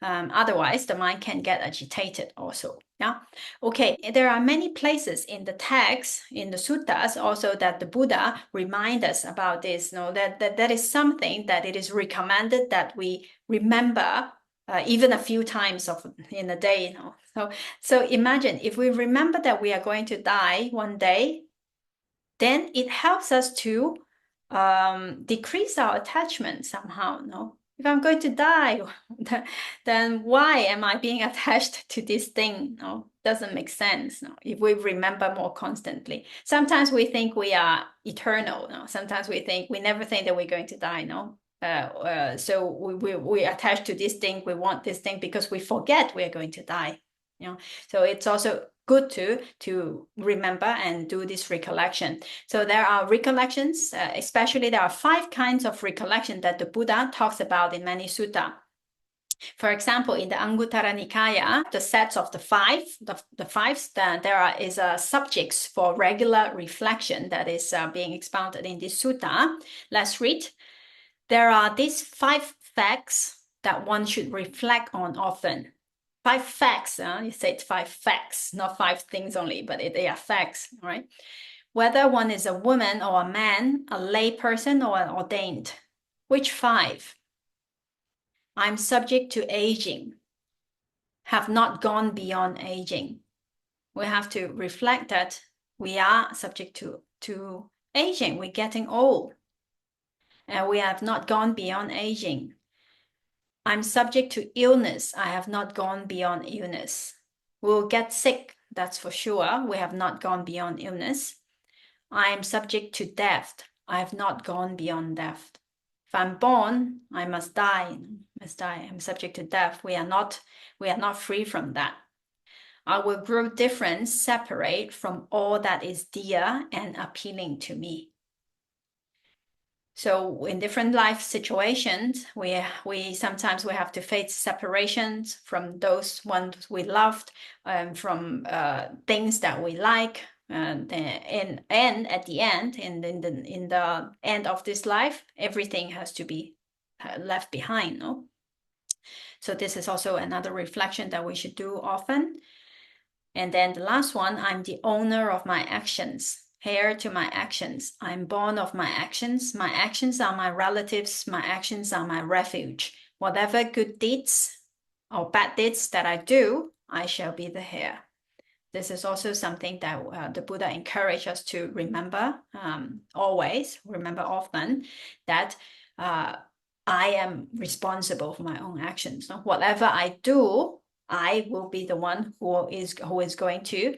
Otherwise, the mind can get agitated also. Yeah. Okay. There are many places in the text, in the suttas, also that the Buddha remind us about this. No, that is something that it is recommended that we remember even a few times in a day. You know? So imagine if we remember that we are going to die one day, then it helps us to decrease our attachment somehow. No. If I'm going to die, then why am I being attached to this thing? No, doesn't make sense. No, if we remember more constantly. Sometimes we think we are eternal. No, sometimes we never think that we're going to die. No, so we attach to this thing. We want this thing because we forget we are going to die. You know, so it's also good to remember and do this recollection. So there are recollections, especially there are 5 kinds of recollection that the Buddha talks about in many sutta. For example, in the Anguttara Nikaya, the sets of the fives, there is subjects for regular reflection that is being expounded in this sutta. Let's read. There are these 5 facts that one should reflect on often. 5 facts, you said 5 facts, not 5 things only, but they are facts, right? Whether one is a woman or a man, a lay person or an ordained. Which 5? I'm subject to aging, have not gone beyond aging. We have to reflect that we are subject to aging, we're getting old, and we have not gone beyond aging. I'm subject to illness. I have not gone beyond illness. We'll get sick, that's for sure. We have not gone beyond illness. I am subject to death. I have not gone beyond death. If I'm born, I must die. I'm subject to death. We are not free from that. I will grow different, separate from all that is dear and appealing to me. So in different life situations, we sometimes have to face separations from those ones we loved, from things that we like, and at the end, in the end of this life, everything has to be left behind. No. So this is also another reflection that we should do often. And then the last one, I'm the owner of my actions. Heir to my actions. I'm born of my actions. My actions are my relatives. My actions are my refuge. Whatever good deeds or bad deeds that I do, I shall be the heir. This is also something that the Buddha encouraged us to remember always, remember often, that I am responsible for my own actions. So whatever I do, I will be the one who is going to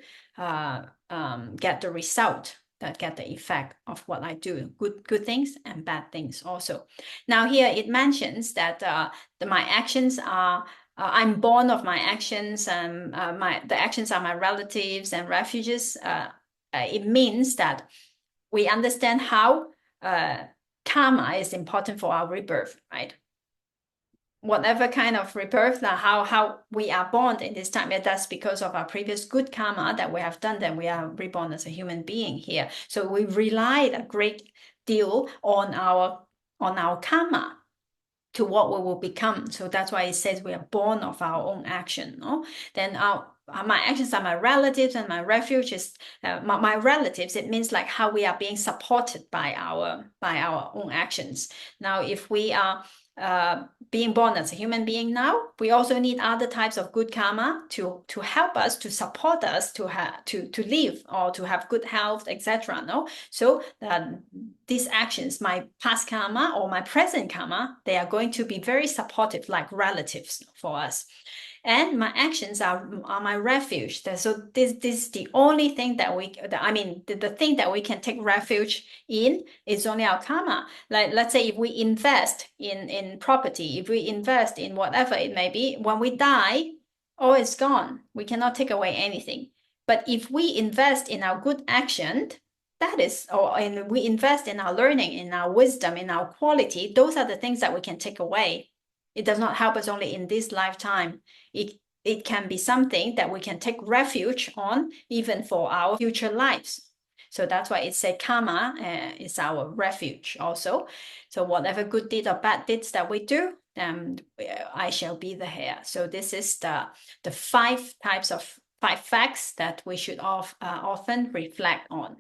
get the result, get the effect of what I do, good things and bad things also. Now here it mentions that my actions are, I'm born of my actions, and the actions are my relatives and refuges. It means that we understand how karma is important for our rebirth, right? Whatever kind of rebirth, how we are born in this time, that's because of our previous good karma that we have done, then we are reborn as a human being here. So we relied a great deal on our karma to what we will become. So that's why it says we are born of our own action. No? Then my actions are my relatives, and my refuge is my relatives. It means like how we are being supported by our own actions. Now, if we are being born as a human being now, we also need other types of good karma to help us, to support us, to live or to have good health, etc. No, so these actions, my past karma or my present karma, they are going to be very supportive, like relatives for us. And my actions are my refuge. So this is the only thing that the thing that we can take refuge in is only our karma. Like, let's say if we invest in property, if we invest in whatever it may be, when we die, all is gone. We cannot take away anything. But if we invest in our good action, and we invest in our learning, in our wisdom, in our quality, those are the things that we can take away. It does not help us only in this lifetime. It can be something that we can take refuge on even for our future lives. So that's why it said karma is our refuge also. So whatever good deed or bad deeds that we do, I shall be the heir. So this is the 5 facts that we should often reflect on.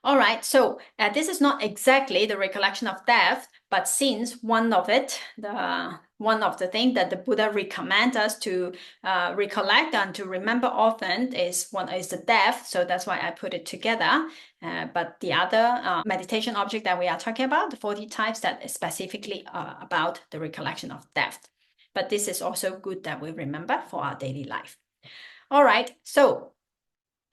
All right, so this is not exactly the recollection of death, but since one of the things that the Buddha recommends us to recollect and to remember often is the death. So that's why I put it together. But the other meditation object that we are talking about, the 40 types, that is specifically about the recollection of death. But this is also good that we remember for our daily life. All right, so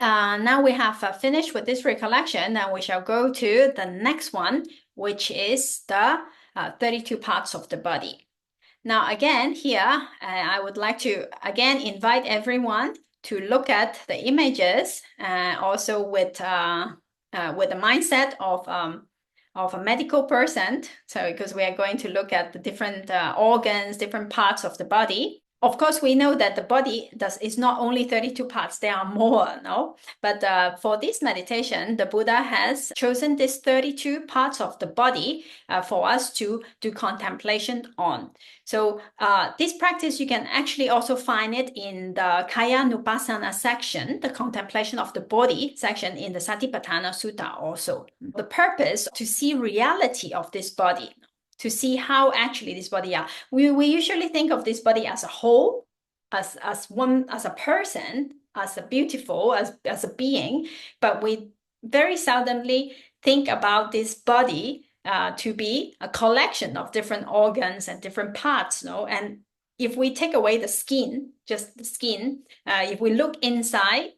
now we have finished with this recollection, and we shall go to the next one, which is the 32 parts of the body. Now, again, here, I would like to, again, invite everyone to look at the images, also with the mindset of a medical person. So, because we are going to look at the different organs, different parts of the body. Of course, we know that the body is not only 32 parts, there are more, no? But for this meditation, the Buddha has chosen these 32 parts of the body for us to do contemplation on. So this practice, you can actually also find it in the Káyanupassana section, the contemplation of the body section in the Satipatthana Sutta also. The purpose to see reality of this body, to see how actually this body are. We usually think of this body as a whole, as a person, as a beautiful, as a being, but we very seldomly think about this body to be a collection of different organs and different parts, no? And if we take away the skin, just the skin, if we look inside,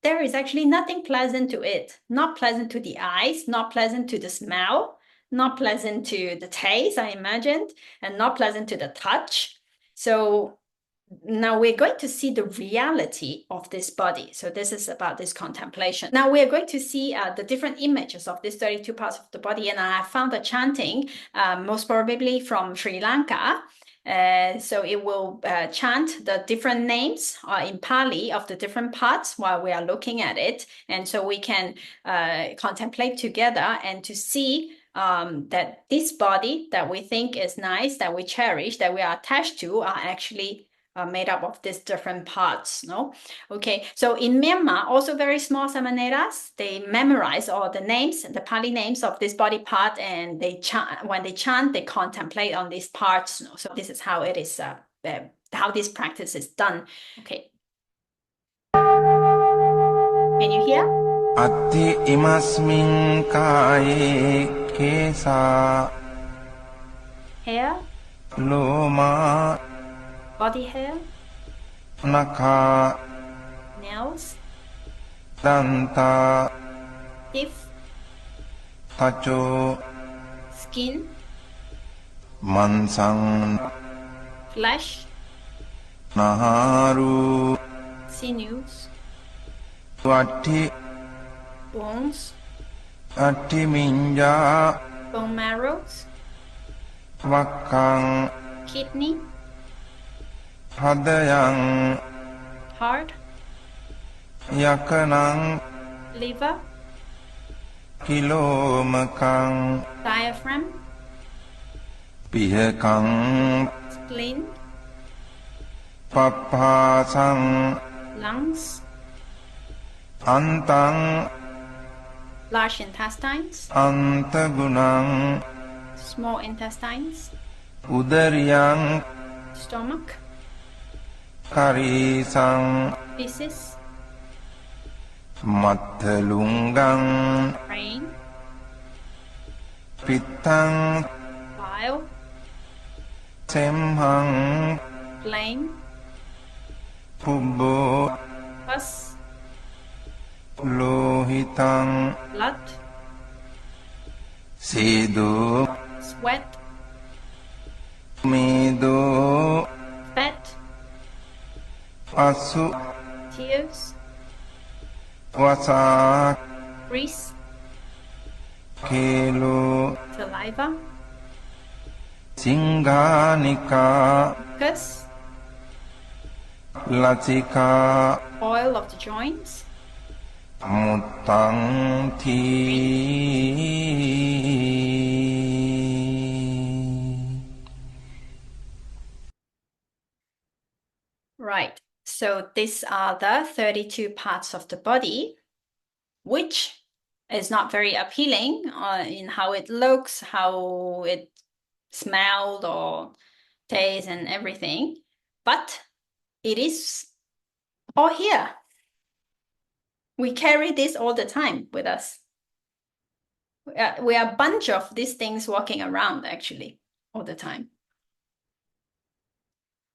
there is actually nothing pleasant to it. Not pleasant to the eyes, not pleasant to the smell, not pleasant to the taste, I imagined, and not pleasant to the touch. So now we're going to see the reality of this body. So this is about this contemplation. Now we are going to see the different images of these 32 parts of the body. And I found the chanting most probably from Sri Lanka. So it will chant the different names in Pali of the different parts while we are looking at it. And so we can contemplate together and to see that this body that we think is nice, that we cherish, that we are attached to are actually made up of these different parts, no? Okay, so in Myanmar, also very small samaneras, they memorize all the names, the Pali names of this body part, and they chant, when they chant, they contemplate on these parts, no? So this is how it is, how this practice is done. Okay. Can you hear? Atti imasmin kaye kesa Hair, loma body hair, naka nails, danta teeth, tacho skin, mansang flesh, naharu sinews, atti bones, atti minja bone marrows, wakkang kidney, hadayang heart, yakanang liver, kilomakang diaphragm, pihakang spleen, pappasang lungs, antang large intestines, antagunang small intestines, udariyang stomach, karisang feces, mathalunggang brain, pitang bile, semhang flame, pubbo pus, lohitang blood, sidu sweat, medu fat, asu tears, wasak grease, kelu saliva, singhanika mucus, lacika oil of the joints, mutang thi. Right. So these are the 32 parts of the body, which is not very appealing in how it looks, how it smelled or tastes and everything, but it is all here. We carry this all the time with us. We are a bunch of these things walking around actually all the time.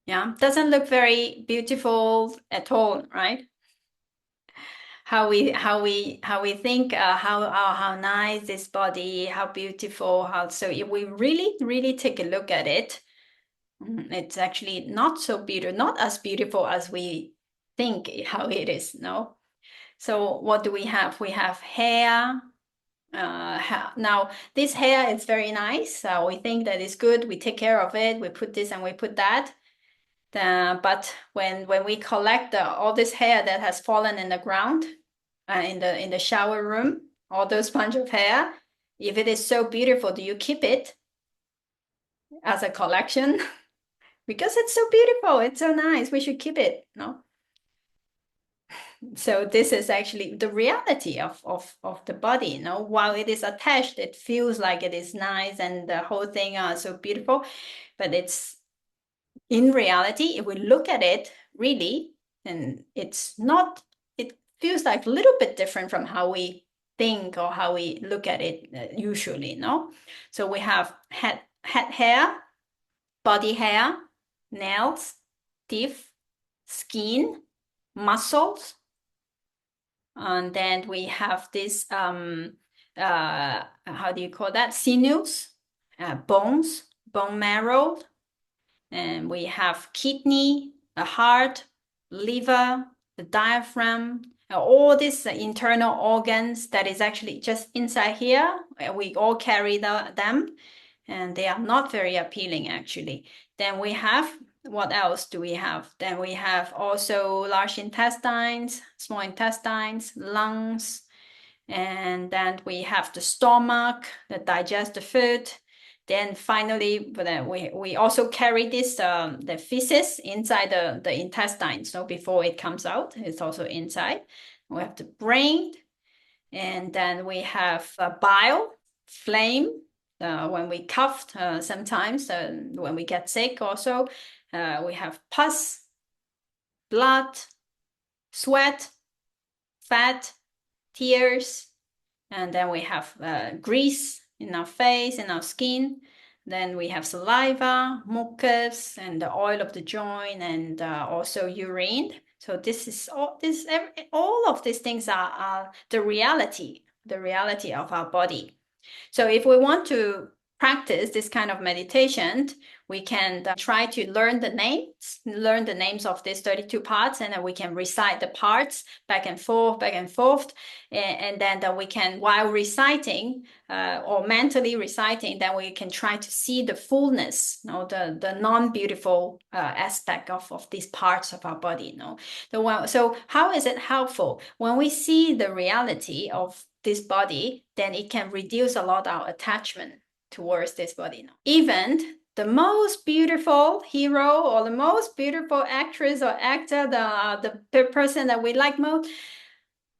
Yeah, doesn't look very beautiful at all, right? How we think how nice this body, how beautiful, so if we really take a look at it, it's actually not so beautiful, not as beautiful as we think how it is, no? So what do we have? We have hair. Now this hair is very nice. We think that it's good. We take care of it. We put this and we put that. But when we collect all this hair that has fallen in the ground, in the shower room, all those bunch of hair, if it is so beautiful, do you keep it as a collection? Because it's so beautiful, it's so nice, we should keep it, no? So this is actually the reality of the body, you know? While it is attached, it feels like it is nice and the whole thing is so beautiful, but it's in reality, if we look at it really, and it's not, it feels like a little bit different from how we think or how we look at it usually, no? So we have head hair, body hair, nails, teeth, skin, muscles, and then we have this how do you call that? Sinews, bones, bone marrow, and we have kidney, a heart, liver, the diaphragm, all these internal organs that is actually just inside here. We all carry them, and they are not very appealing actually. Then we have, what else do we have? Then we have also large intestines, small intestines, lungs, and then we have the stomach that digests the food. Then finally, we also carry this the feces inside the intestine. So before it comes out, it's also inside. We have the brain, and then we have bile, flame. When we coughed, sometimes when we get sick, also we have pus, blood, sweat, fat, tears, and then we have grease in our face, in our skin. Then we have saliva, mucus, and the oil of the joint, and also urine. So this is all of these things are the reality of our body. So if we want to practice this kind of meditation, we can try to learn the names of these 32 parts, and then we can recite the parts back and forth, and then we can, while reciting or mentally reciting, then we can try to see the fullness, the non-beautiful aspect of these parts of our body. So how is it helpful? When we see the reality of this body, then it can reduce a lot our attachment towards this body. Even the most beautiful hero or the most beautiful actress or actor, the person that we like most,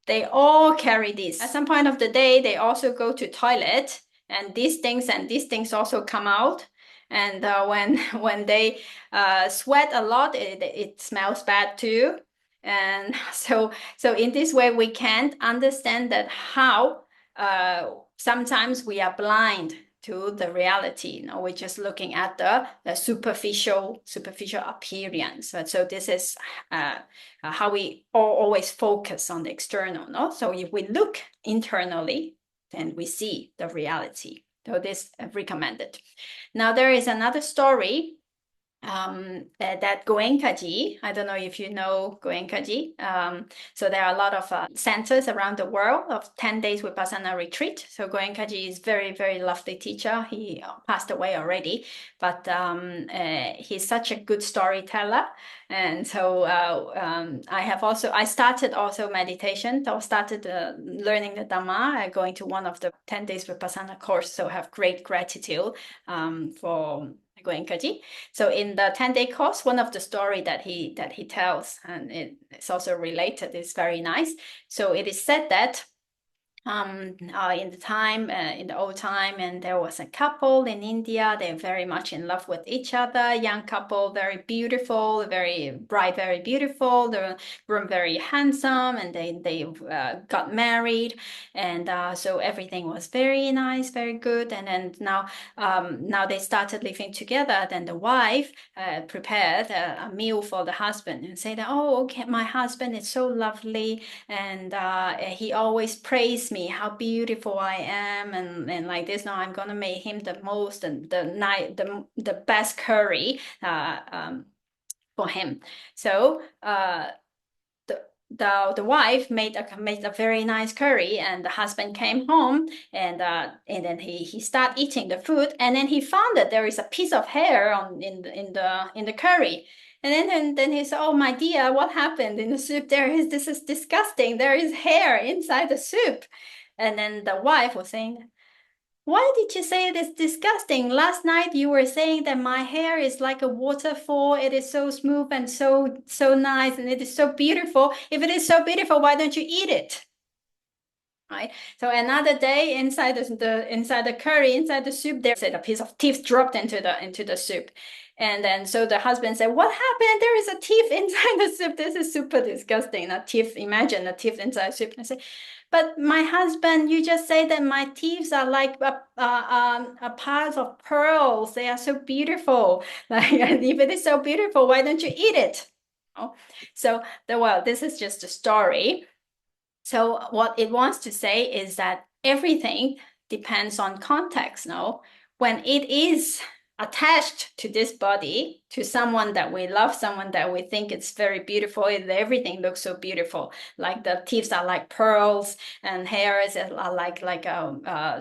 they all carry this. At some point of the day, they also go to toilet, and these things also come out. And when they sweat a lot, it smells bad too. And so in this way, we can't understand that how sometimes we are blind to the reality. We're just looking at the superficial appearance. So this is how we always focus on the external. So if we look internally, then we see the reality. So this is recommended. Now there is another story that Goenkaji, I don't know if you know Goenkaji. So there are a lot of centers around the world of 10 days Vipassana retreat. So Goenkaji is very, very lovely teacher. He passed away already, but he's such a good storyteller. And so I started also meditation. So I started learning the Dhamma, going to one of the 10 days Vipassana course. So have great gratitude for Goenkaji. So in the 10-day course, one of the story that he tells, and it's also related, is very nice. So it is said that in the old time, and there was a couple in India. They're very much in love with each other. Young couple, very beautiful, very bright, very beautiful. The groom very handsome, and they got married, and so everything was very nice, very good. And then now they started living together. Then the wife prepared a meal for the husband and said, "Oh, okay, my husband is so lovely, and he always praised me how beautiful I am, and like this. Now I'm gonna make him the most and the best curry for him." So the wife made a very nice curry, and the husband came home, and then he started eating the food, and then he found that there is a piece of hair in the curry. And then he said, "Oh, my dear, what happened in the soup? This is disgusting. There is hair inside the soup." And then the wife was saying, "Why did you say it is disgusting? Last night you were saying that my hair is like a waterfall. It is so smooth and so nice, and it is so beautiful. If it is so beautiful, why don't you eat it?" Right. So another day, inside the curry, inside the soup, there said a piece of teeth dropped into the soup. And then so the husband said, what happened? There is a teeth inside the soup. This is super disgusting. A teeth, imagine a teeth inside soup. And I said, but my husband, you just say that my teeth are like a piles of pearls. They are so beautiful. Like, if it is so beautiful, why don't you eat it? Oh, so well, this is just a story. So what it wants to say is that everything depends on context, no? When it is attached to this body, to someone that we love, someone that we think it's very beautiful, everything looks so beautiful. Like the teeth are like pearls and hairs are like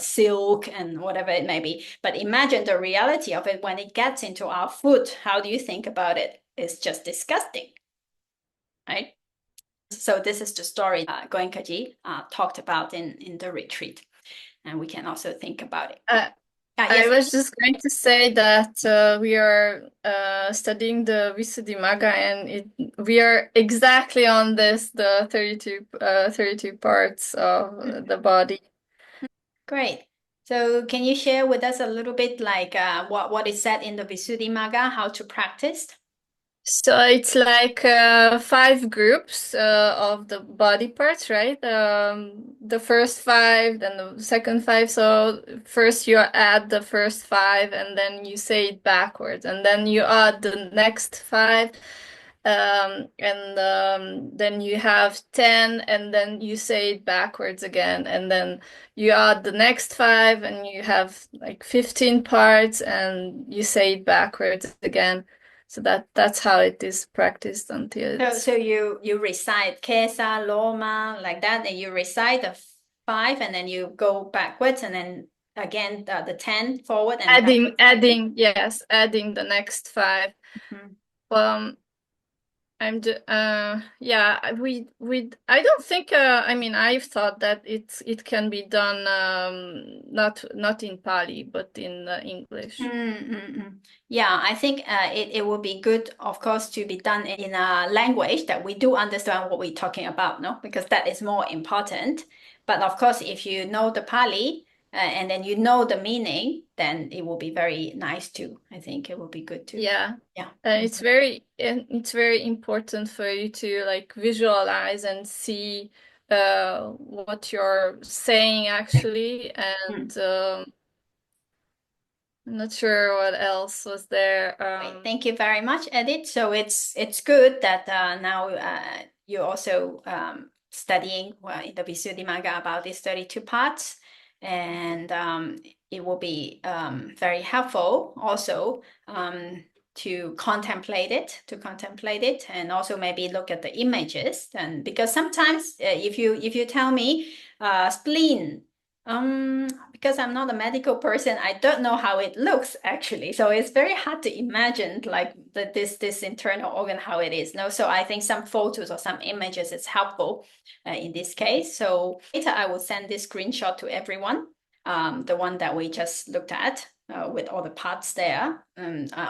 silk and whatever it may be. But imagine the reality of it when it gets into our food. How do you think about it? It's just disgusting, right? So this is the story Goenkaji talked about in the retreat, and we can also think about it. Yes. I was just going to say that we are studying the Visuddhimagga, and we are exactly on this, the 32 parts of the body. Great. So can you share with us a little bit like what is said in the Visuddhimagga, how to practice? So it's like 5 groups of the body parts, right? The first 5, then the second 5. So first you add the first 5, and then you say it backwards, and then you add the next 5, and then you have 10, and then you say it backwards again, and then you add the next 5, and you have like 15 parts, and you say it backwards again. So that's how it is practiced until So you recite Kesa, Loma, like that, and you recite the 5, and then you go backwards, and then again the 10 forward and adding backwards. adding the next 5. Mm-hmm. I'm just we I don't think I mean, I've thought that it can be done not in Pali but in English. Yeah, I think it will be good, of course, to be done in a language that we do understand what we're talking about, no? Because that is more important. But of course, if you know the Pali and then you know the meaning, then it will be very nice too. I think it will be good too. Yeah. Yeah. It's very important for you to like visualize and see what you're saying actually, and I'm not sure what else was there. Thank you very much, Edith. So it's good that now you're also studying in the Visuddhimagga about these 32 parts, and it will be very helpful also to contemplate it, and also maybe look at the images. And because sometimes if you tell me spleen. Because I'm not a medical person, I don't know how it looks actually. So it's very hard to imagine like this internal organ, how it is. No, so I think some photos or some images is helpful in this case. So later I will send this screenshot to everyone, the one that we just looked at with all the parts there.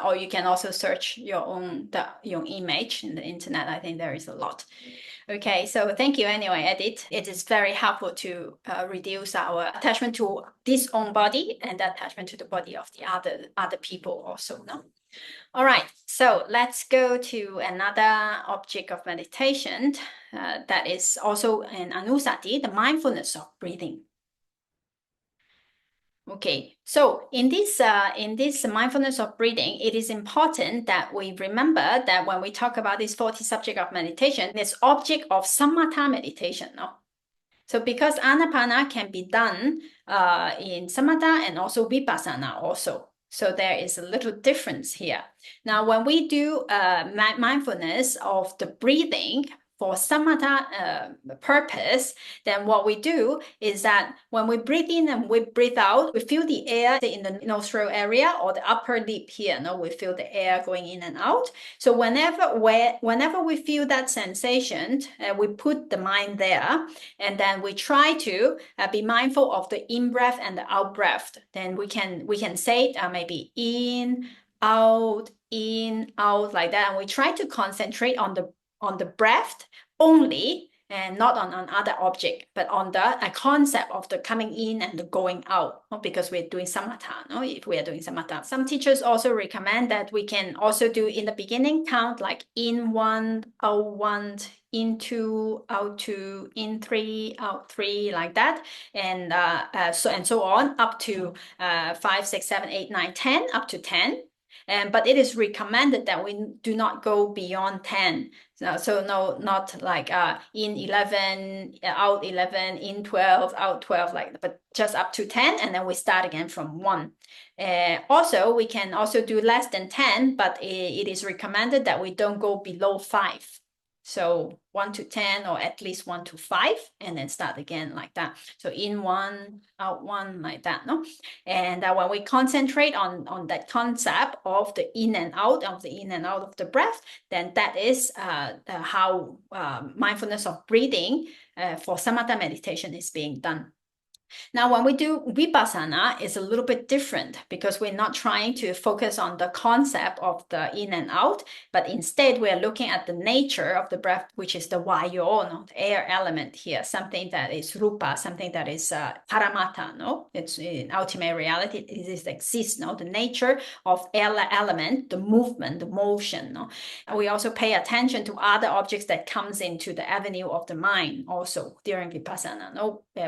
Or you can also search your own image in the internet. I think there is a lot. Okay, so thank you anyway, Edith. It is very helpful to reduce our attachment to this own body and attachment to the body of the other people also. No? All right, so let's go to another object of meditation that is also an Anussati, the mindfulness of breathing. Okay, so in this mindfulness of breathing, it is important that we remember that when we talk about this 40 subject of meditation, it's object of samatha meditation, no? So because anapana can be done in samatha and also vipassana also. So there is a little difference here. Now, when we do mindfulness of the breathing for samatha purpose, then what we do is that when we breathe in and we breathe out, we feel the air in the nostril area or the upper lip here. No, we feel the air going in and out. So whenever we feel that sensation, we put the mind there, and then we try to be mindful of the in breath and the out breath. Then we can say it maybe in, out, like that, and we try to concentrate on the breath only and not on other object, but on the concept of the coming in and the going out, because we're doing samatha. If we are doing samatha, some teachers also recommend that we can also do in the beginning count like in one, out one, in two, out two, in three, out three, like that, and so on up to 5, 6, 7, 8, 9, 10, up to 10. But it is recommended that we do not go beyond 10. So no, not like in 11, out 11, in 12, out 12, but just up to 10, and then we start again from 1. Also, we can also do less than 10, but it is recommended that we don't go below 5. So 1 to 10, or at least 1 to 5, and then start again like that. So in 1, out 1, like that, no? And when we concentrate on that concept of the in and out of the breath, then that is how mindfulness of breathing for samatha meditation is being done. Now, when we do vipassana, it's a little bit different, because we're not trying to focus on the concept of the in and out, but instead we are looking at the nature of the breath, which is the vayo, the air element here, something that is rupa, something that is paramata, it's in ultimate reality, it exists, the nature of air element, the movement, the motion. We also pay attention to other objects that comes into the avenue of the mind also during vipassana,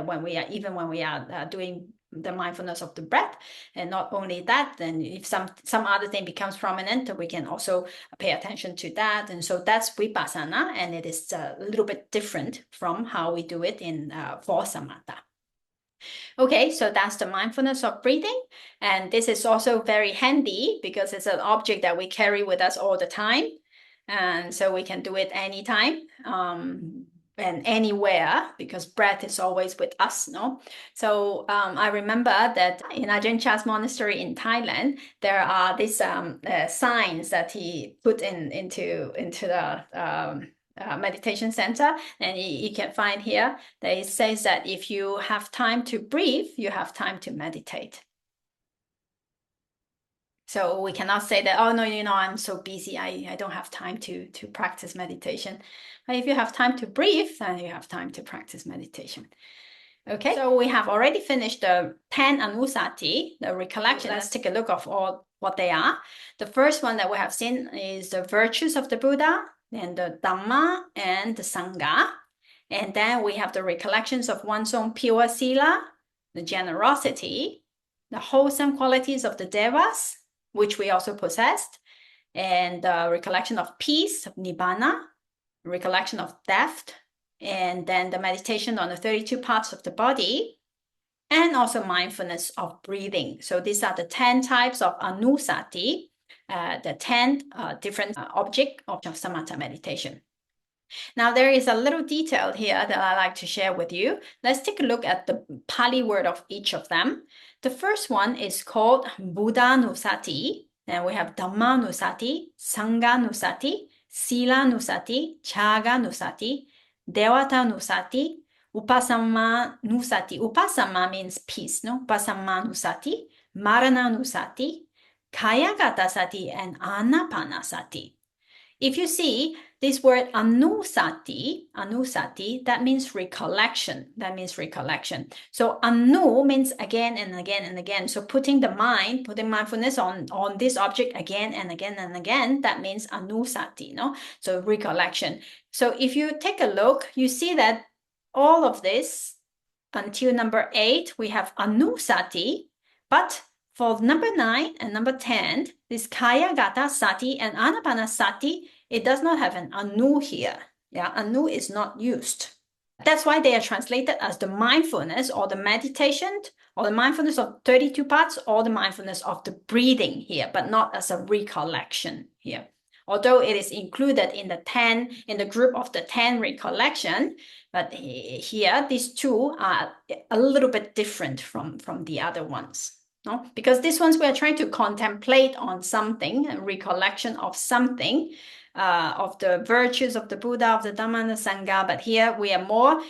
when we are doing the mindfulness of the breath. And not only that, then if some other thing becomes prominent, we can also pay attention to that. And so that's vipassana, and it is a little bit different from how we do it in for samatha. Okay, so that's the mindfulness of breathing. And this is also very handy because it's an object that we carry with us all the time. And so we can do it anytime. And anywhere, because breath is always with us, So I remember that in Ajahn Chah's monastery in Thailand, there are these signs that he put into the meditation center, and you can find here that it says that if you have time to breathe, you have time to meditate. So we cannot say that, oh no, I'm so busy, I don't have time to practice meditation. But if you have time to breathe, then you have time to practice meditation. Okay, so we have already finished the 10 Anussati, the recollection. Let's take a look of all what they are. The first one that we have seen is the virtues of the Buddha, then the Dhamma and the Sangha. And then we have the recollections of one's own pure sila, the generosity, the wholesome qualities of the devas, which we also possessed, and the recollection of peace, of nibbana, recollection of death, and then the meditation on the 32 parts of the body, and also mindfulness of breathing. So these are the 10 types of Anussati, the 10 different objects of samatha meditation. Now, there is a little detail here that I like to share with you. Let's take a look at the Pali word of each of them. The first one is called Buddhanussati. Then we have Dhammanussati, Sanghanussati, Silanussati, Chaganussati, Devatanussati, Upasammanussati. Upasama means peace, Upasammanussati, Marananussati, Kayagatasati, and Anapanasati. If you see this word Anussati, that means recollection. So anu means again and again and again. So putting mindfulness on this object again and again and again, that means Anussati, So recollection. So if you take a look, you see that all of this until number 8, we have Anussati, but for number 9 and number 10, this Kaya Gata Sati and Anapanasati, it does not have an anu here. Anu is not used. That's why they are translated as the mindfulness or the meditation or the mindfulness of 32 parts or the mindfulness of the breathing here, but not as a recollection here. Although it is included in the group of the 10 recollection, but here these two are a little bit different from the other ones. Because these ones we are trying to contemplate on something, a recollection of something, of the virtues of the Buddha, of the Dhamma and the Sangha, but here we are more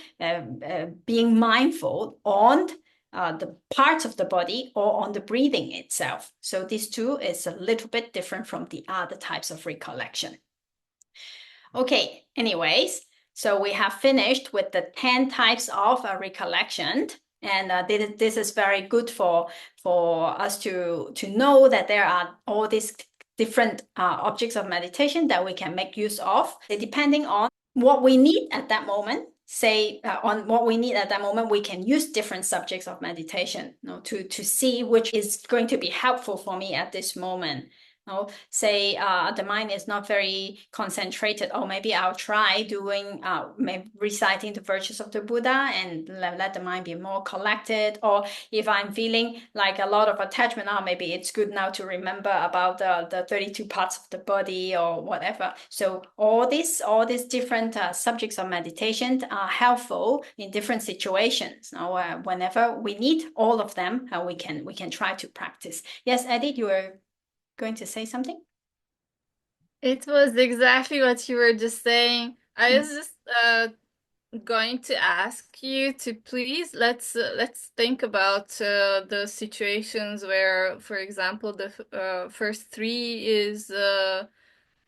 being mindful on the parts of the body or on the breathing itself. So these two is a little bit different from the other types of recollection. Okay, anyways, So we have finished with the 10 types of recollection. And this is very good for us to know that there are all these different objects of meditation that we can make use of, depending on what we need at that moment. Say on what we need at that moment, we can use different subjects of meditation, to see which is going to be helpful for me at this moment. Say the mind is not very concentrated, or maybe I'll try doing maybe reciting the virtues of the Buddha and let the mind be more collected. Or if I'm feeling like a lot of attachment, maybe it's good now to remember about the 32 parts of the body or whatever. So all these different subjects of meditation are helpful in different situations. Whenever we need all of them, we can try to practice. Yes, Edith, you were going to say something? It was exactly what you were just saying. I was just going to ask you to please let's think about the situations where, for example, the first three is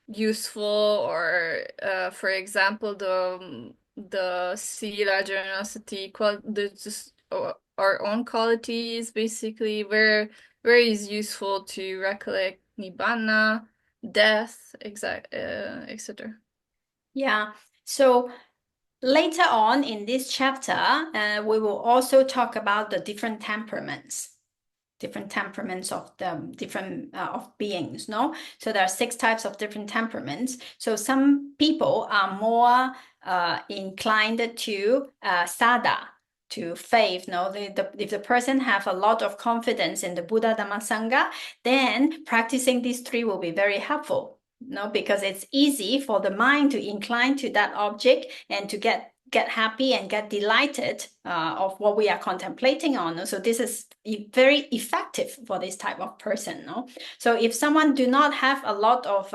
useful, or for example, the sila, generosity, just our own qualities, basically, where is useful to recollect nibbana, death, etc. Yeah. So later on in this chapter, we will also talk about the different temperaments of the different of beings. So there are 6 types of different temperaments. So some people are more inclined to sada, to faith. If the person have a lot of confidence in the Buddha, Dhamma, Sangha, then practicing these 3 will be very helpful. Because it's easy for the mind to incline to that object and to get happy and get delighted of what we are contemplating on. So this is very effective for this type of person. So if someone do not have a lot of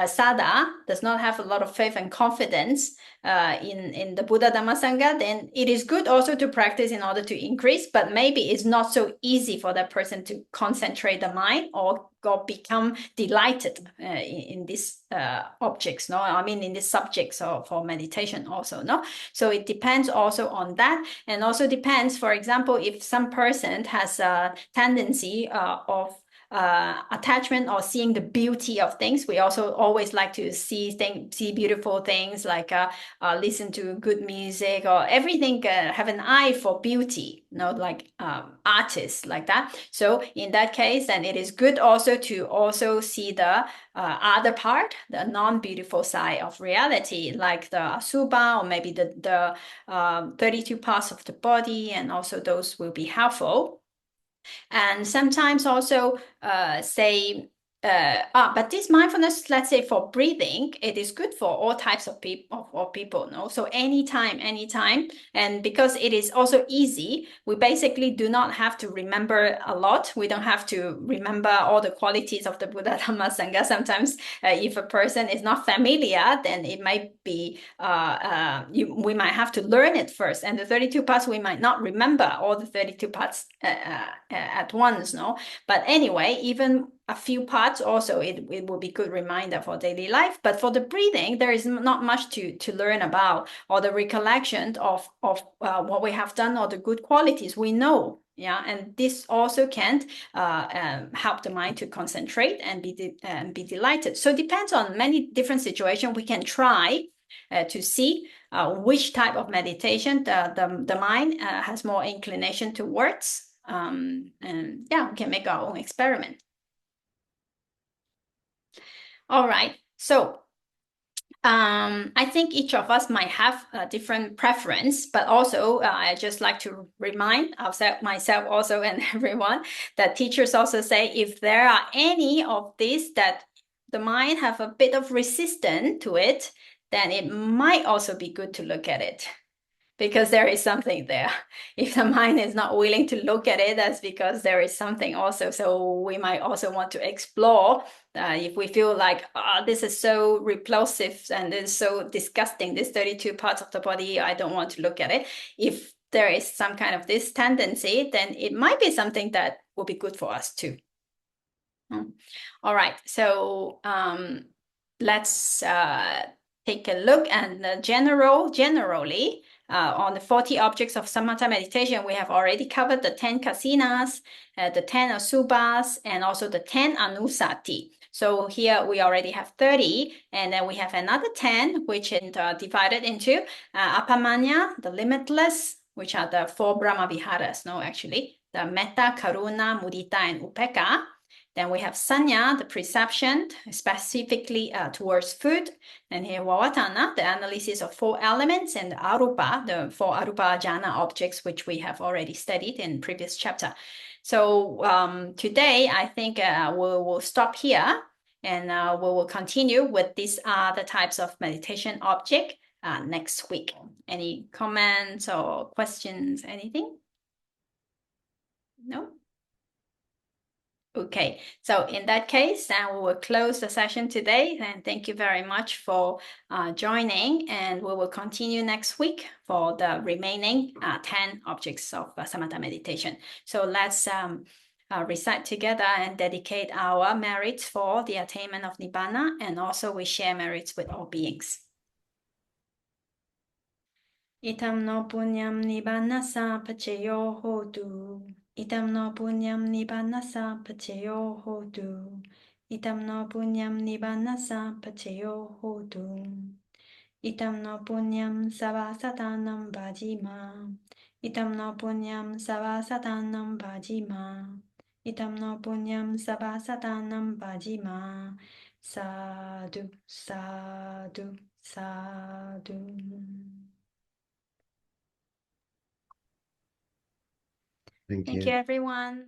sada, does not have a lot of faith and confidence in the Buddha, Dhamma, Sangha, then it is good also to practice in order to increase, but maybe it's not so easy for that person to concentrate the mind or become delighted in these objects. I mean in these subjects for meditation also. So it depends also on that, and also depends, for example, if some person has a tendency of attachment or seeing the beauty of things. We also always like to see beautiful things, like listen to good music or everything, have an eye for beauty, like artists like that. So in that case, then it is good also to also see the other part, the non-beautiful side of reality, like the Asubha, or maybe the 32 parts of the body, and also those will be helpful. And sometimes also but this mindfulness, let's say for breathing, it is good for all types of people. So anytime, and because it is also easy, we basically do not have to remember a lot. We don't have to remember all the qualities of the Buddha, Dhamma, Sangha. Sometimes if a person is not familiar, then it might be we might have to learn it first, and the 32 parts, we might not remember all the 32 parts at once. But anyway, even a few parts also, it will be good reminder for daily life. But for the breathing, there is not much to learn about, or the recollection of what we have done, or the good qualities we know. And this also can help the mind to concentrate and be delighted. So it depends on many different situations. We can try to see which type of meditation the mind has more inclination towards. And we can make our own experiment. All right. So I think each of us might have a different preference, but also I just like to remind myself also, and everyone, that teachers also say if there are any of these that the mind have a bit of resistance to it, then it might also be good to look at it, because there is something there. If the mind is not willing to look at it, that's because there is something also. So we might also want to explore if we feel like, this is so repulsive and it's so disgusting, this 32 parts of the body, I don't want to look at it. If there is some kind of this tendency, then it might be something that will be good for us too. All right, so let's take a look at generally on the 40 objects of samatha meditation. We have already covered the 10 kasinas, the 10 asubhas, and also the 10 anussati. So here we already have 30, and then we have another 10, which is divided into apamanya, the limitless, which are the 4 Brahma Viharas, the metta, karuna, mudita, and upekkha. Then we have sanya, the perception, specifically towards food. And here vavadana, the analysis of 4 elements, and arupa, the 4 arupa jhana objects, which we have already studied in previous chapter. So today, I think we'll stop here, and we will continue with these other types of meditation object next week. Any comments or questions, anything? No? Okay, so in that case, then we will close the session today. And thank you very much for joining. And we will continue next week for the remaining 10 objects of samatha meditation. So let's recite together and dedicate our merits for the attainment of Nibbana. And also we share merits with all beings. Itam no punyam Nibbānassa paccaya hotu. Itam no punyam Nibbānassa paccaya hotu. Itam no punyam Nibbānassa paccaya hotu. Itam no punyam savasatanam bhajima. Itam no punyam savasatanam bhajima. Itam no punyam savasatanam bhajima. Sadhu, sadhu, sadhu. Thank Thank you. you, everyone.